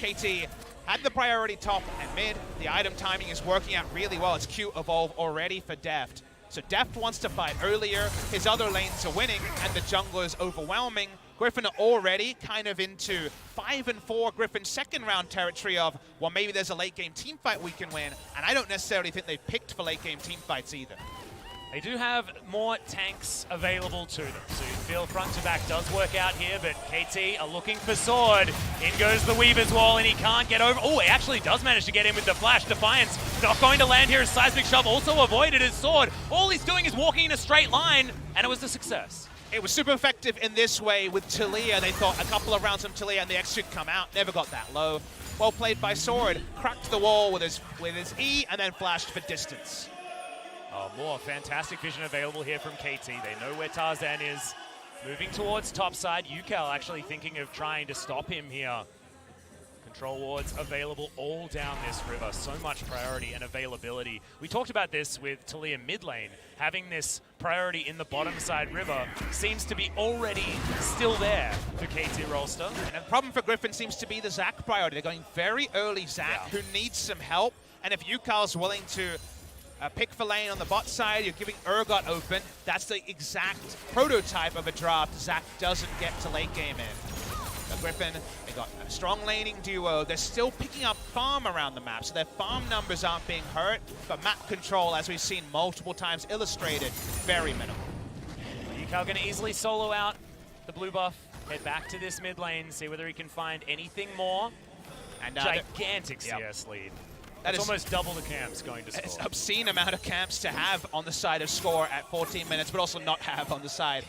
KT had the priority top and mid. The item timing is working out really well. It's Q Evolve already for Deft. So Deft wants to fight earlier. His other lanes are winning, and the jungler is overwhelming. Griffin are already kind of into 5-4 Griffin's second round territory of, well, maybe there's a late game team fight we can win, and I don't necessarily think they've picked for late game team fights either. They do have more tanks available to them, so you feel front to back does work out here, but KT are looking for Sword. In goes the Weaver's Wall, and he can't get over. Oh, he actually does manage to get in with the flash. Defiance not going to land here as Seismic Shove also avoided his Sword. All he's doing is walking in a straight line, and it was a success. It was super effective in this way with Talia. They thought a couple of rounds from Talia and the X should come out. Never got that low. Well played by Sword. Cracked the wall with his E and then flashed for distance. Oh, more fantastic vision available here from KT. They know where Tarzan is. Moving towards topside. Yukal actually thinking of trying to stop him here. Control wards available all down this river. So much priority and availability. We talked about this with Talia mid lane. Having this priority in the bottom side river seems to be already still there for KT Rolster. And the problem for Griffin seems to be the Zac priority. They're going very early Zac, who needs some help. And if Yukal's willing to pick for lane on the bot side, you're giving Urgot open. That's the exact prototype of a draft Zac doesn't get to late game in. Griffin, they got a strong laning duo. They're still picking up farm around the map, so their farm numbers aren't being hurt, but map control, as we've seen multiple times illustrated, very minimal. Yukal going to easily solo out the blue buff, head back to this mid lane, see whether he can find anything more. And gigantic CS lead. That's almost double the camps going to score. It's an obscene amount of camps to have on the side of score at 14 minutes, but also not have on the side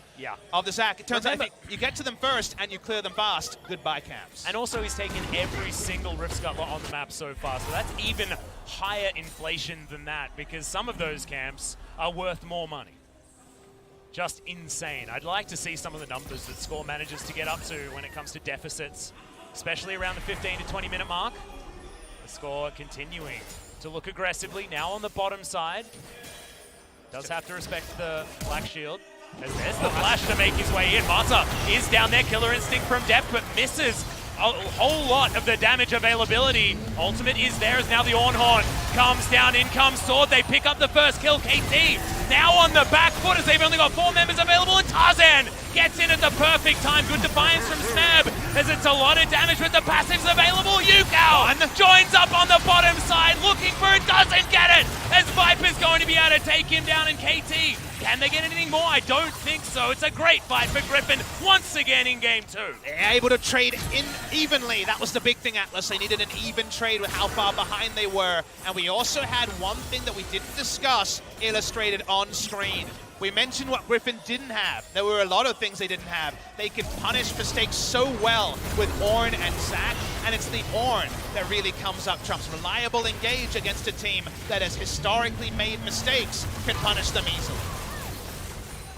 of the Zac. It turns out if you get to them first and you clear them fast, goodbye camps. And also he's taken every single Rift Scuttler on the map so far, so that's even higher inflation than that, because some of those camps are worth more money. Just insane. I'd like to see some of the numbers that Score manages to get up to when it comes to deficits, especially around the 15 to 20 minute mark. The Score continuing to look aggressively, now on the bottom side. Does have to respect the Black Shield. As there's the flash to make his way in. Mata is down there, Killer Instinct from depth, but misses a whole lot of the damage availability. Ultimate is there as now the Ornhorn comes down, in comes Sword. They pick up the first kill. KT now on the back foot as they've only got 4 members available, and Tarzan gets in at the perfect time. Good defiance from Snab as it's a lot of damage with the passives available. Yukal joins up on the bottom side, looking for it, doesn't get it, as Viper's going to be able to take him down. And KT, can they get anything more? I don't think so. It's a great fight for Griffin once again in game 2. They're able to trade in evenly. That was the big thing, Atlas. They needed an even trade with how far behind they were. And we also had one thing that we didn't discuss illustrated on screen. We mentioned what Griffin didn't have. There were a lot of things they didn't have. They could punish mistakes so well with Ornn and Zac, and it's the Ornn that really comes up trumps. Reliable engage against a team that has historically made mistakes can punish them easily.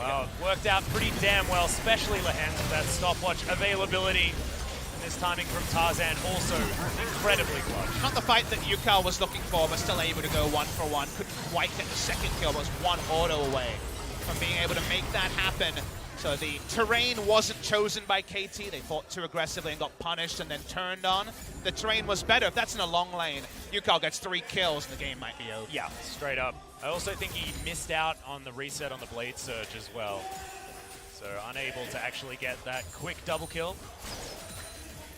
Well, it worked out pretty damn well, especially Lehens with that stopwatch availability. And this timing from Tarzan also incredibly clutch. Not the fight that Yukal was looking for, but still able to go 1-for-1. Couldn't quite get the second kill, but was one auto away from being able to make that happen. So the terrain wasn't chosen by KT. They fought too aggressively and got punished and then turned on. The terrain was better. If that's in a long lane, Yukal gets 3 kills and the game might be over. Yeah, straight up. I also think he missed out on the reset on the Blade Surge as well. So unable to actually get that quick double kill.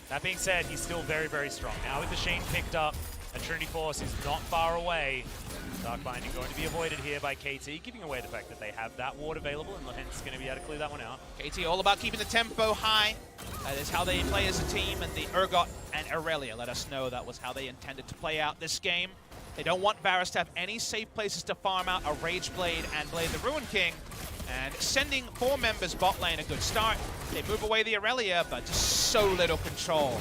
That being said, he's still very, very strong. Now with the Sheen picked up, and Trinity Force is not far away. Dark Binding going to be avoided here by KT, giving away the fact that they have that ward available, and Lehens is going to be able to clear that one out. KT all about keeping the tempo high. That is how they play as a team, and the Urgot and Aurelia let us know that was how they intended to play out this game. They don't want Varus to have any safe places to farm out a Rage Blade and Blade the Ruin King, and sending 4 members bot lane a good start. They move away the Aurelia, but just so little control.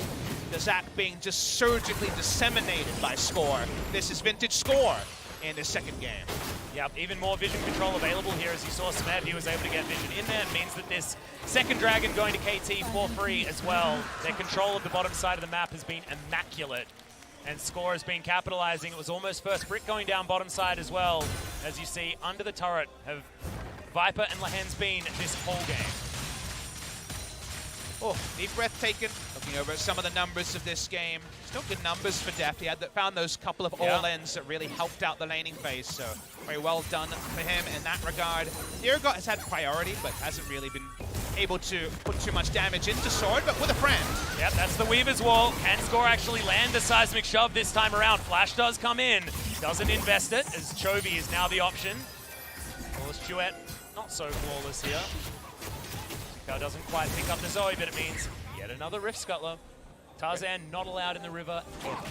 The Zac being just surgically disseminated by Score. This is vintage Score. in the second game. Yep, even more vision control available here. As you saw Smed, he was able to get vision in there. It means that this second dragon going to KT for free as well. Their control of the bottom side of the map has been immaculate. And Score has been capitalizing. It was almost first brick going down bottom side as well. As you see, under the turret have Viper and Lahen's been this whole game. Oh, deep breath taken. Looking over at some of the numbers of this game. Still good numbers for Deft. He had found those couple of all-ins that really helped out the laning phase, so very well done for him in that regard. Irgot has had priority, but hasn't really been able to put too much damage into Sword, but with a friend. Yep, that's the Weaver's Wall. Can Score actually land the seismic shove this time around? Flash does come in. Doesn't invest it, as Chovy is now the option. Flawless Duet, not so flawless here. Doesn't quite pick up the Zoe, but it means yet another Rift Scuttler. Tarzan not allowed in the river ever.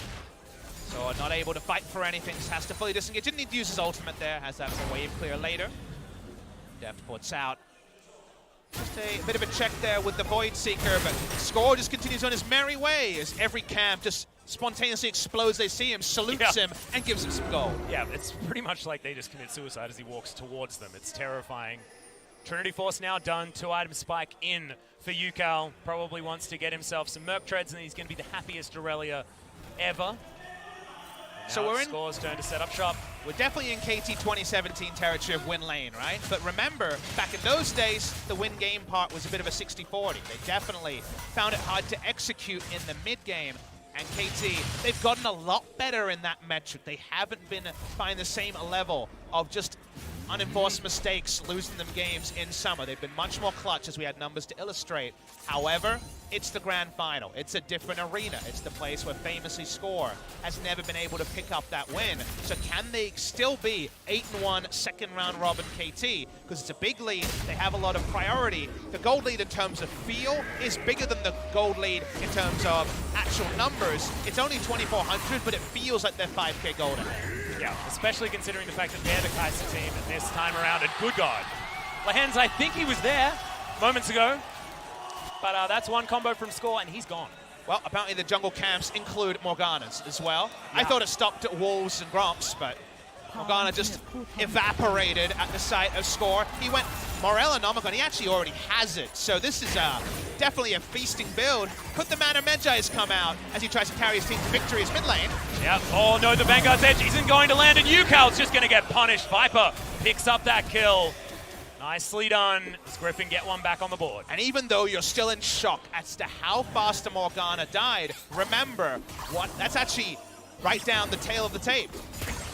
So not able to fight for anything, has to fully disengage. Didn't need to use his ultimate there, has that for wave clear later. Deft puts out. Just a bit of a check there with the Void Seeker, but Score just continues on his merry way as every camp just spontaneously explodes. They see him, salutes him, and gives him some gold. Yeah, it's pretty much like they just commit suicide as he walks towards them. It's terrifying. Trinity Force now done, 2-item spike in for UCal. Probably wants to get himself some Merc Treads, and he's going to be the happiest Aurelia ever. So we're in Score's turn to set up shop. We're definitely in KT 2017 territory of win lane, right? But remember, back in those days, the win game part was a bit of a 60-40. They definitely found it hard to execute in the mid game. And KT, they've gotten a lot better in that metric. They haven't been finding the same level of just unenforced mistakes, losing them games in summer. They've been much more clutch, as we had numbers to illustrate. However, it's the grand final. It's a different arena. It's the place where famously Score has never been able to pick up that win. So can they still be 8-1 second round robin KT? Because it's a big lead. They have a lot of priority. The gold lead in terms of feel is bigger than the gold lead in terms of actual numbers. It's only 2,400, but it feels like they're 5K golden. Yeah, especially considering the fact that they're the Kaiser team this time around. And good God, Lahen's, I think he was there moments ago. But that's one combo from Score, and he's gone. Well, apparently the jungle camps include Morganas as well. Yeah. I thought it stopped at Wolves and Gromps, but Morgana just evaporated at the sight of Score. He went Morellonomicon. He actually already has it. So this is definitely a feasting build. Could the Mana Medjais come out as he tries to carry his team to victory as mid lane? Yep. Oh no, the Vanguard's Edge isn't going to land, and UCal's just going to get punished. Viper picks up that kill. Nicely done. Does Griffin get one back on the board? And even though you're still in shock as to how fast the Morgana died, remember, that's actually right down the tail of the tape.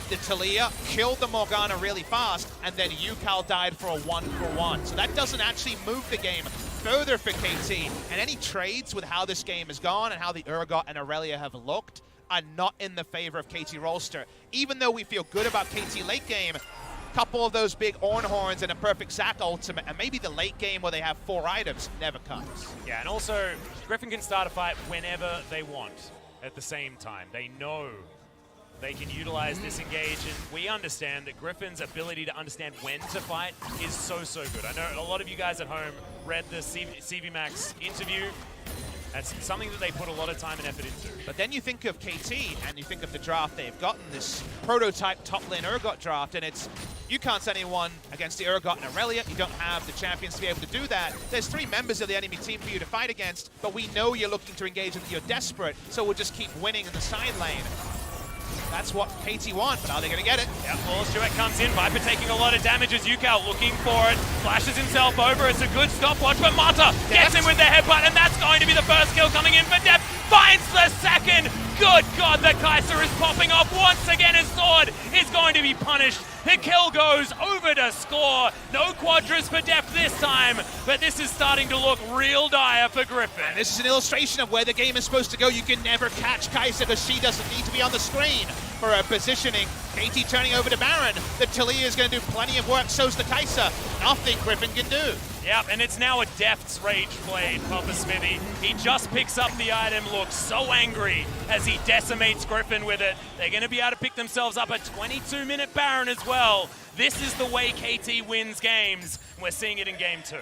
The Talia killed the Morgana really fast, and then UCal died for a 1-for-1. So that doesn't actually move the game further for KT. And any trades with how this game has gone and how the Urgot and Aurelia have looked are not in the favor of KT Rolster. Even though we feel good about KT late game, couple of those big Ornhorns and a perfect Zac ultimate, and maybe the late game where they have 4 items never comes. Yeah, and also, Griffin can start a fight whenever they want at the same time. They know they can utilize this engage, and we understand that Griffin's ability to understand when to fight is so good. I know a lot of you guys at home read the CV Max interview. That's something that they put a lot of time and effort into. But then you think of KT, and you think of the draft they've gotten, this prototype top lane Urgot draft, and it's, you can't send anyone against the Urgot and Aurelia. You don't have the champions to be able to do that. There's 3 members of the enemy team for you to fight against, but we know you're looking to engage and that you're desperate, so we'll just keep winning in the side lane. That's what KT want, but are they going to get it? Yeah, Flawless Duet comes in. Viper taking a lot of damage as UCal looking for it. Flashes himself over. It's a good stopwatch, but Mata gets him with the headbutt, and that's going to be the first kill coming in for Deft. Finds the second. Good God, the Kaiser is popping off once again. His sword is going to be punished. The kill goes over to Score. No quadras for Deft this time, but this is starting to look real dire for Griffin. And this is an illustration of where the game is supposed to go. You can never catch Kaiser because she doesn't need to be on the screen for her positioning. KT turning over to Baron. The Talia is going to do plenty of work, so's the Kaiser. Nothing Griffin can do. Yep, and it's now a Deft's Rage Blade, Papa Smithy. He just picks up the item, looks so angry as he decimates Griffin with it. They're going to be able to pick themselves up a 22-minute Baron as well. This is the way KT wins games. We're seeing it in game 2.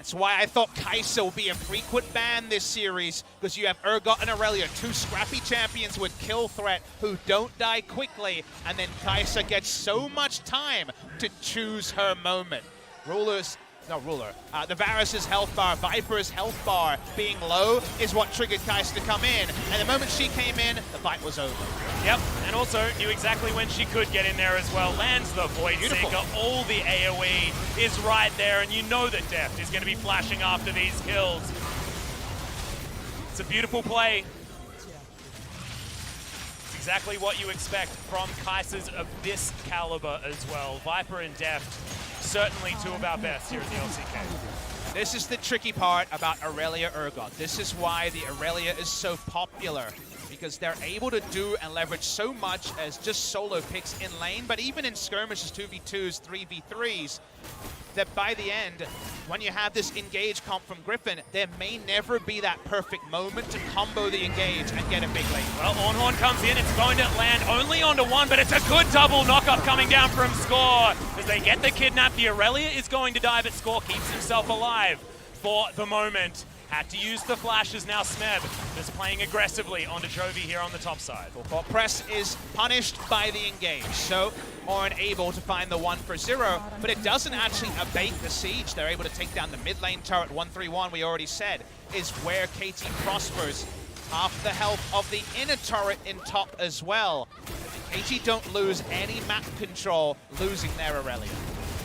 That's why I thought Kai'Sa will be a frequent ban this series, because you have Urgot and Aurelia, two scrappy champions with kill threat who don't die quickly, and then Kai'Sa gets so much time to choose her moment. The Varus' health bar, Viper's health bar being low is what triggered Kai'Sa to come in. And the moment she came in, the fight was over. Yep, and also knew exactly when she could get in there as well. Lands the Void Seeker, all the AoE is right there, and you know that Deft is going to be flashing after these kills. It's a beautiful play. It's exactly what you expect from Kai'Sas of this caliber as well. Viper and Deft, certainly two of our best here in the LCK. This is the tricky part about Aurelia Urgot. This is why the Aurelia is so popular, because they're able to do and leverage so much as just solo picks in lane, but even in skirmishes, 2v2s, 3v3s, that by the end, when you have this engage comp from Griffin, there may never be that perfect moment to combo the engage and get a big lane. Well, Ornhorn comes in, it's going to land only onto one, but it's a good double knockup coming down from Score. As they get the kidnap, the Aurelia is going to die, but Score keeps himself alive for the moment. Had to use the flashes. Now Smeb is playing aggressively onto Jovi here on the top side. Full press is punished by the engage, so Orin able to find the 1 for 0, but it doesn't actually abate the siege. They're able to take down the mid lane turret. 1-3-1, we already said, is where KT prospers. Half the health of the inner turret in top as well. KT don't lose any map control, losing their Aurelia.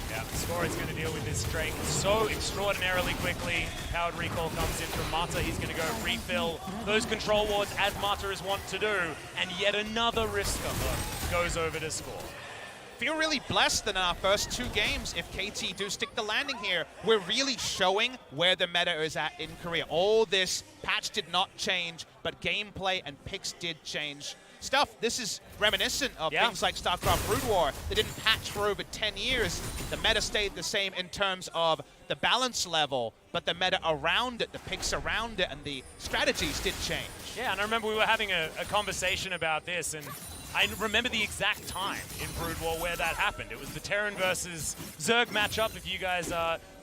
Yeah, Score is going to deal with this Drake so extraordinarily quickly. Powered recall comes in from Mata. He's going to go refill those control wards as Mata is wont to do. And yet another Risker goes over to Score. Feel really blessed that in our first 2 games, if KT do stick the landing here, we're really showing where the meta is at in Korea. All this patch did not change, but gameplay and picks did change. This is reminiscent of things like StarCraft Brood War. They didn't patch for over 10 years. The meta stayed the same in terms of the balance level, but the meta around it, the picks around it, and the strategies did change. Yeah, and I remember we were having a conversation about this, and I remember the exact time in Brood War where that happened. It was the Terran versus Zerg matchup, if you guys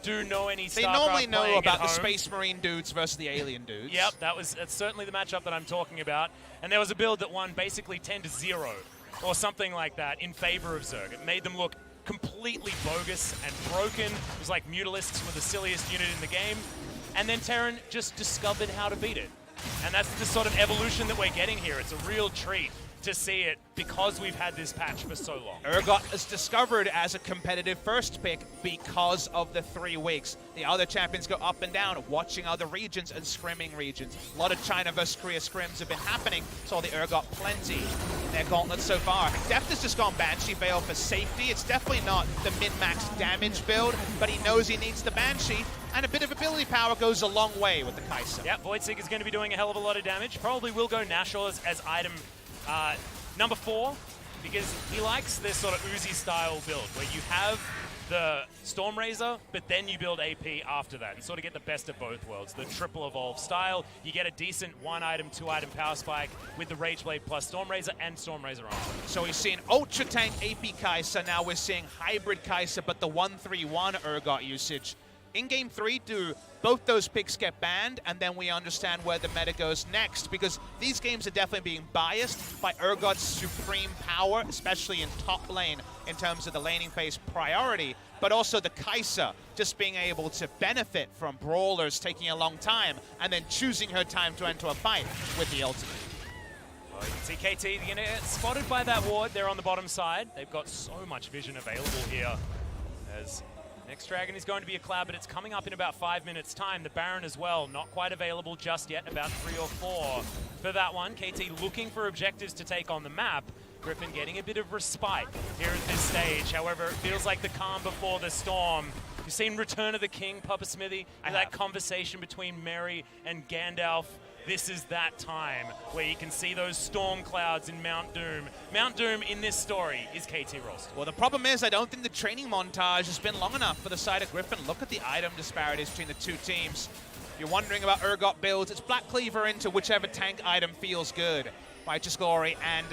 do know any StarCraft. They normally know about the Space Marine dudes versus the alien dudes. Yep, that's certainly the matchup that I'm talking about. And there was a build that won basically 10-0 or something like that in favor of Zerg. It made them look completely bogus and broken. It was like Mutalisks were the silliest unit in the game. And then Terran just discovered how to beat it. And that's the sort of evolution that we're getting here. It's a real treat to see it because we've had this patch for so long. Urgot is discovered as a competitive first pick because of the 3 weeks. The other champions go up and down, watching other regions and scrimming regions. A lot of China versus Korea scrims have been happening, so the Urgot plenty in their gauntlet so far. Deft has just gone Banshee Veil for safety. It's definitely not the min-max damage build, but he knows he needs the Banshee, and a bit of ability power goes a long way with the Kai'Sa. Yeah, Voidseeker is going to be doing a hell of a lot of damage. Probably will go Nashor as item number 4, because he likes this sort of Uzi style build where you have the Stormrazor, but then you build AP after that and sort of get the best of both worlds. The triple evolve style, you get a decent 1 item, 2 item power spike with the Rageblade plus Stormrazor and Stormrazor on. So we've seen Ultra Tank AP Kai'Sa, now we're seeing Hybrid Kai'Sa, but the 1-3-1 Urgot usage. In Game 3, do both those picks get banned, and then we understand where the meta goes next, because these games are definitely being biased by Urgot's supreme power, especially in top lane in terms of the laning phase priority, but also the Kai'Sa just being able to benefit from brawlers taking a long time and then choosing her time to enter a fight with the ultimate. Well, you can see KT going to get spotted by that ward there on the bottom side. They've got so much vision available here as next Dragon is going to be a Cloud, but it's coming up in about 5 minutes' time. The Baron as well, not quite available just yet, about 3 or 4 for that one. KT looking for objectives to take on the map. Griffin getting a bit of respite here at this stage. However, it feels like the calm before the storm. You've seen Return of the King, Papa Smithy, and that conversation between Merry and Gandalf. This is that time where you can see those storm clouds in Mount Doom. Mount Doom in this story is KT Rolster. Well, the problem is I don't think the training montage has been long enough for the side of Griffin. Look at the item disparities between the 2 teams. If you're wondering about Urgot builds, it's Black Cleaver into whichever tank item feels good. Righteous Glory, and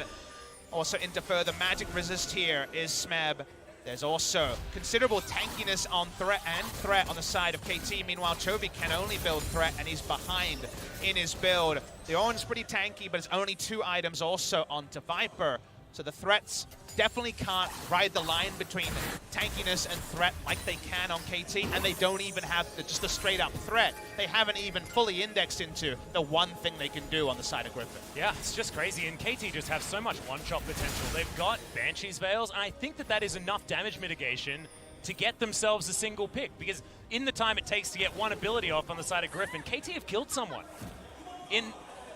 also into further magic resist here is Smeb. There's also considerable tankiness on threat on the side of KT. Meanwhile, Chovy can only build threat, and he's behind in his build. The orange is pretty tanky, but it's only 2 items also onto Viper. So the threats definitely can't ride the line between tankiness and threat like they can on KT, and they don't even have just a straight-up threat. They haven't even fully indexed into the one thing they can do on the side of Griffin. Yeah, it's just crazy, and KT just have so much one-shot potential. They've got Banshee's Veils, and I think that is enough damage mitigation to get themselves a single pick, because in the time it takes to get one ability off on the side of Griffin, KT have killed someone. In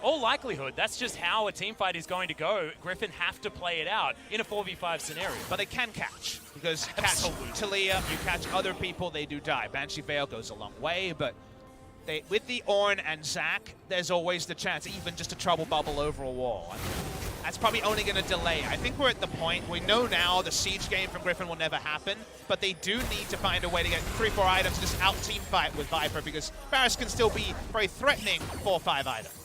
all likelihood, that's just how a team fight is going to go. Griffin have to play it out in a 4v5 scenario. But they can catch, because catch Talia, you catch other people, they do die. Banshee Veil goes a long way, but with the Ornn and Zac, there's always the chance, even just a trouble bubble over a wall. That's probably only going to delay. I think we're at the point, we know now the siege game from Griffin will never happen, but they do need to find a way to get 3-4 items and just out-team fight with Viper, because Varus can still be very threatening 4-5 items.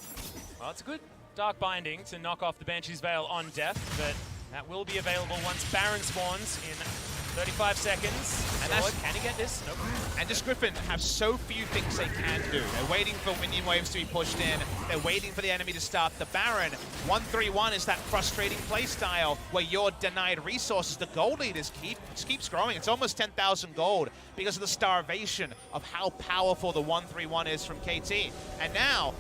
Well, it's a good Dark Binding to knock off the Banshee's Veil on death, but that will be available once Baron spawns in 35 seconds. And can he get this? Nope. And just Griffin have so few things they can do. They're waiting for minion waves to be pushed in. They're waiting for the enemy to start the Baron. 1-3-1 is that frustrating playstyle where you're denied resources. The gold lead keeps growing. It's almost 10,000 gold because of the starvation of how powerful the 1-3-1 is from KT. And now,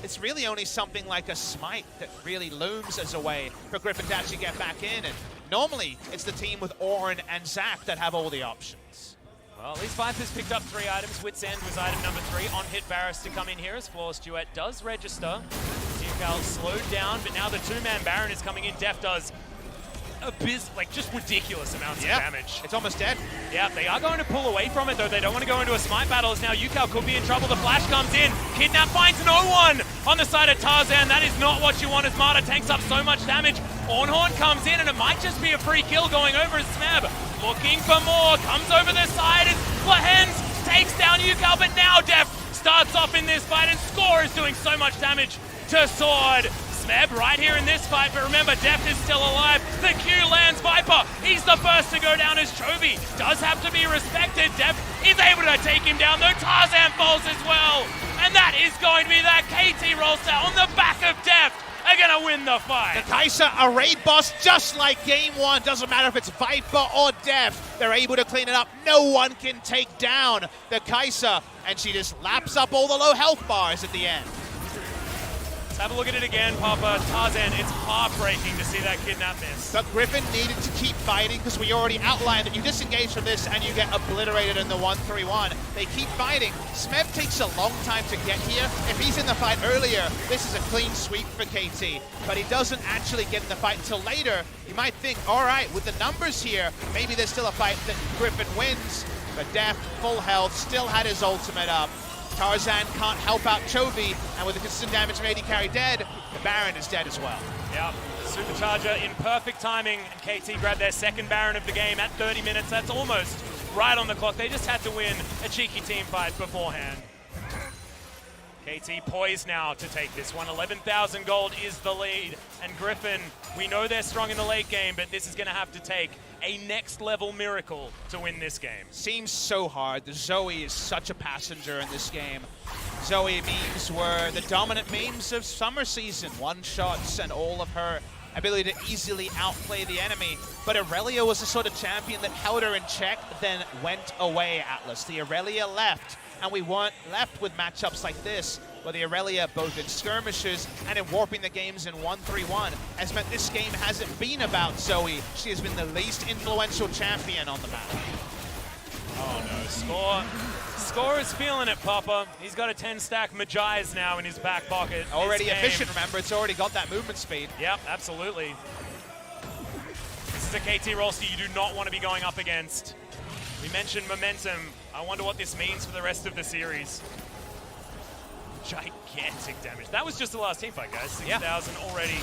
it's really only something like a smite that really looms as a way for Griffin to actually get back in. And normally, it's the team with Ornn and Zac that have all the options. Well, at least Viper's picked up 3 items. Wit's End was item number 3. On-hit Varus to come in here as Flawless Duet does register. Yucal slowed down, but now the 2-man Baron is coming in. Def does just ridiculous amounts of damage. It's almost dead. Yeah, they are going to pull away from it, though. They don't want to go into a smite battle, as now Yucal could be in trouble. The flash comes in. Kidnap finds no one on the side of Tarzan. That is not what you want, as Marta tanks up so much damage. Ornhorn comes in, and it might just be a free kill going over as Smeb. Looking for more, comes over the side as Flahens takes down Yucal, but now Def starts off in this fight, and Score is doing so much damage to Sword. Smeb right here in this fight, but remember, Def is still alive. The Q lands Viper. He's the first to go down as Chovy does have to be respected. Def is able to take him down, though Tarzan falls as well. And that is going to be that KT Rolster on the back of Def are going to win the fight. The Kai'Sa, a raid boss just like game 1. Doesn't matter if it's Viper or Def. They're able to clean it up. No one can take down the Kai'Sa, and she just laps up all the low health bars at the end. Let's have a look at it again, Papa. Tarzan, it's heartbreaking to see that kidnap miss. But Griffin needed to keep fighting because we already outlined that you disengage from this and you get obliterated in the 1-3-1. They keep fighting. Smeb takes a long time to get here. If he's in the fight earlier, this is a clean sweep for KT. But he doesn't actually get in the fight until later. You might think, all right, with the numbers here, maybe there's still a fight that Griffin wins. But Def, full health, still had his ultimate up. Tarzan can't help out Chovy, and with the consistent damage from AD carry dead, the Baron is dead as well. Yeah, Supercharger in perfect timing, and KT grabbed their second Baron of the game at 30 minutes. That's almost right on the clock. They just had to win a cheeky team fight beforehand. KT poised now to take this one. 11,000 gold is the lead, and Griffin, we know they're strong in the late game, but this is going to have to take a next-level miracle to win this game. Seems so hard. The Zoe is such a passenger in this game. Zoe memes were the dominant memes of summer season. One-shots and all of her ability to easily outplay the enemy. But Aurelia was the sort of champion that held her in check, then went away, Atlas. The Aurelia left, and we weren't left with matchups like this, where the Aurelia, both in skirmishes and in warping the games in 1-3-1, has meant this game hasn't been about Zoe. She has been the least influential champion on the map. Oh no, Score is feeling it, Papa. He's got a 10-stack Magi's now in his back pocket. Already efficient, remember, it's already got that movement speed. Yep, absolutely. This is a KT Rolster you do not want to be going up against. We mentioned momentum. I wonder what this means for the rest of the series. Gigantic damage. That was just the last team fight, guys. 6,000 already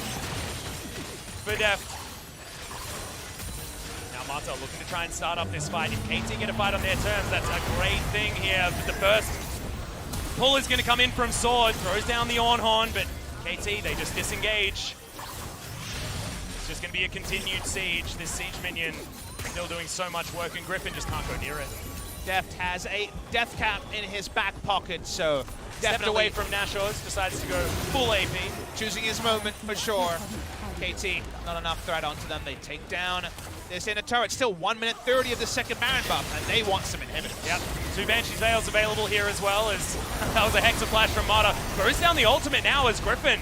for Def. Now Marta looking to try and start up this fight. If KT get a fight on their terms, that's a great thing here. But the first pull is going to come in from Sword. Throws down the Ornhorn, but KT, they just disengage. It's just going to be a continued siege. This siege minion Still doing so much work, and Griffin just can't go near it. Deft has a death cap in his back pocket, so Stepped away from Nashos, decides to go full AP. Choosing his moment for sure. KT, not enough threat onto them. They take down this inner turret. Still 1 minute 30 of the second Baron buff, and they want some inhibitors. Yep, 2 Banshee Veils available here as well, as that was a Hexaflash from Mata. Throws down the ultimate now as Griffin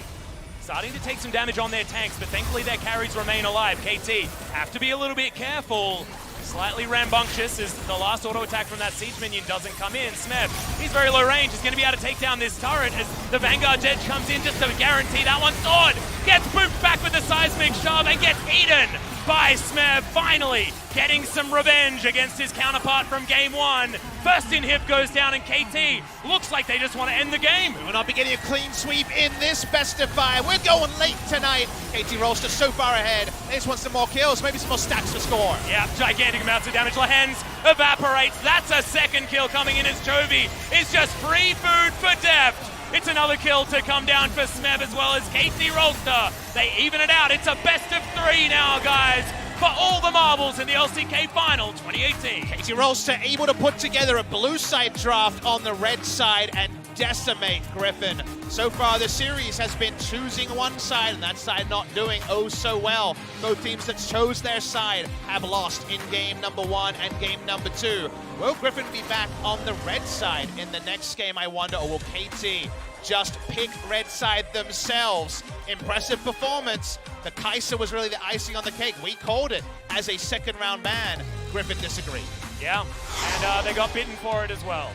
starting to take some damage on their tanks, but thankfully their carries remain alive. KT have to be a little bit careful. Slightly rambunctious as the last auto attack from that siege minion doesn't come in. Smeb, he's very low range. He's going to be able to take down this turret as the Vanguard Edge comes in just to guarantee that one. Sword gets booped back with the seismic shove and gets eaten by Smeb. Finally getting some revenge against his counterpart from game 1. First inhib goes down, and KT looks like they just want to end the game. We will not be getting a clean sweep in this best of 5. We're going late tonight. KT Rolster so far ahead. They just want some more kills, maybe some more stacks to score. Yeah, gigantic amounts of damage. Lahens evaporates. That's a second kill coming in as Chovy is just free food for Deft. It's another kill to come down for Smeb as well as KT Rolster. They even it out. It's a best of 3 now, guys, for all the marbles in the LCK Final 2018. KT Rolster able to put together a blue side draft on the red side and decimate Griffin. So far the series has been choosing one side, and that side not doing oh so well. Both teams that chose their side have lost in game number 1 and game number 2. Will Griffin be back on the red side in the next game, I wonder, or will KT just pick red side themselves? Impressive performance. The Kai'Sa was really the icing on the cake. We called it as a second round ban. Griffin disagreed. Yeah, and they got bitten for it as well.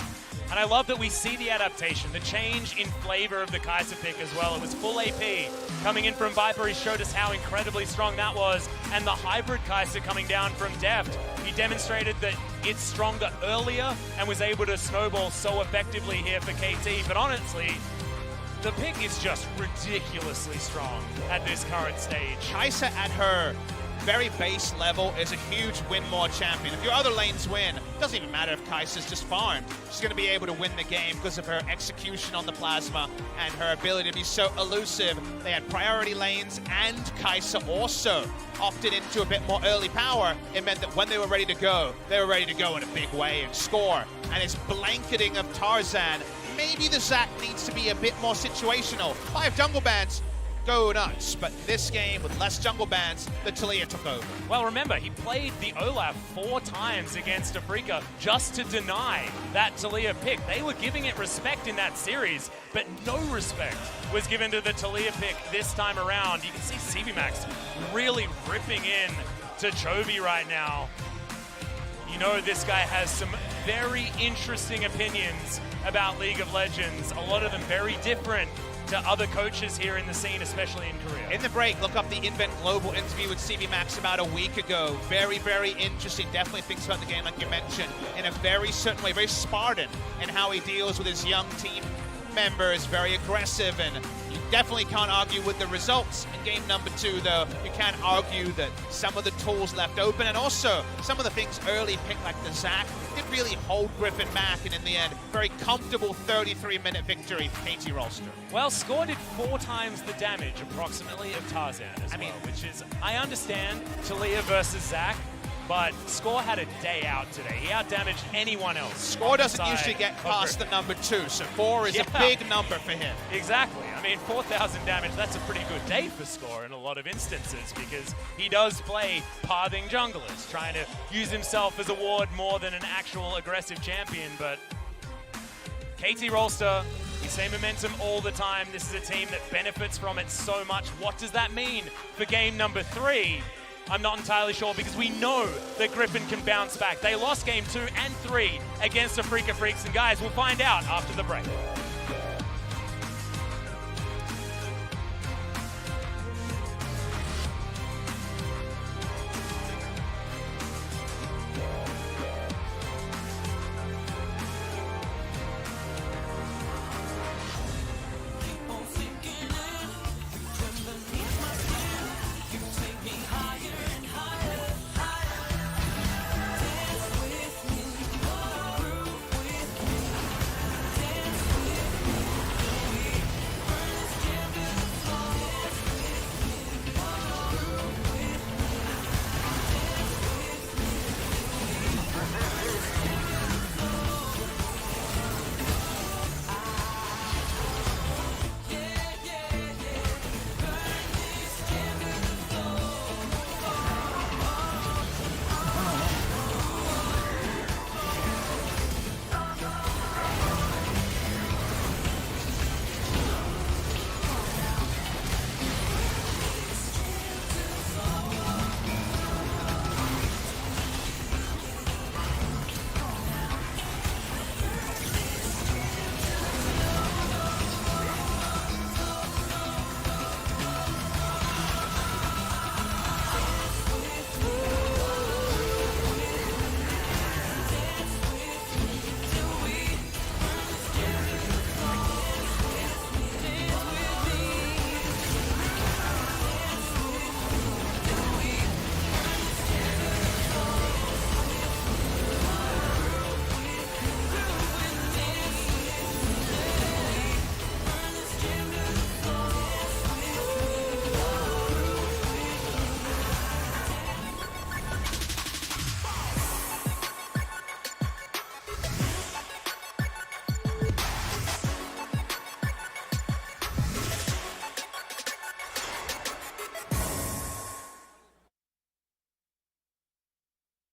And I love that we see the adaptation, the change in flavor of the Kai'Sa pick as well. It was full AP coming in from Viper. He showed us how incredibly strong that was. And the hybrid Kai'Sa coming down from Deft, he demonstrated that it's stronger earlier and was able to snowball so effectively here for KT. But honestly, the pick is just ridiculously strong at this current stage. Kai'Sa at her very base level is a huge win more champion. If your other lanes win, it doesn't even matter if Kai'Sa's just farmed. She's going to be able to win the game because of her execution on the plasma and her ability to be so elusive. They had priority lanes, and Kai'Sa also opted into a bit more early power. It meant that when they were ready to go in a big way and score. And it's blanketing of Tarzan. Maybe the Zac needs to be a bit more situational. 5 jungle bans, go nuts. But this game, with less jungle bans, the Taliyah took over. Well, remember, he played the Olaf 4 times against Afrika just to deny that Taliyah pick. They were giving it respect in that series, but no respect was given to the Taliyah pick this time around. You can see CBMax really ripping in to Chovy right now. You know, this guy has some very interesting opinions about League of Legends. A lot of them very different to other coaches here in the scene, especially in Korea. In the break, look up the Invent Global interview with CBMax about a week ago. Very, very interesting. Definitely thinks about the game, like you mentioned, in a very certain way, very Spartan in how he deals with his young team members, very aggressive, and you definitely can't argue with the results in game number 2, though. You can argue that some of the tools left open, and also some of the things early picked, like the Zac, did really hold Griffin back, and in the end, very comfortable 33-minute victory for KT Rolster. Well, Score did 4 times the damage, approximately, of Tarzan as well, which is, I understand, Taliyah versus Zac, but Score had a day out today. He outdamaged anyone else. Score doesn't usually get past the number 2, so 4 is a big number for him. Exactly. I mean, 4,000 damage, that's a pretty good day for Score in a lot of instances, because he does play pathing junglers, trying to use himself as a ward more than an actual aggressive champion. But KT Rolster, we say momentum all the time. This is a team that benefits from it so much. What does that mean for game number 3? I'm not entirely sure, because we know that Griffin can bounce back. They lost game 2 and 3 against the Freaka Freaks, and guys, we'll find out after the break.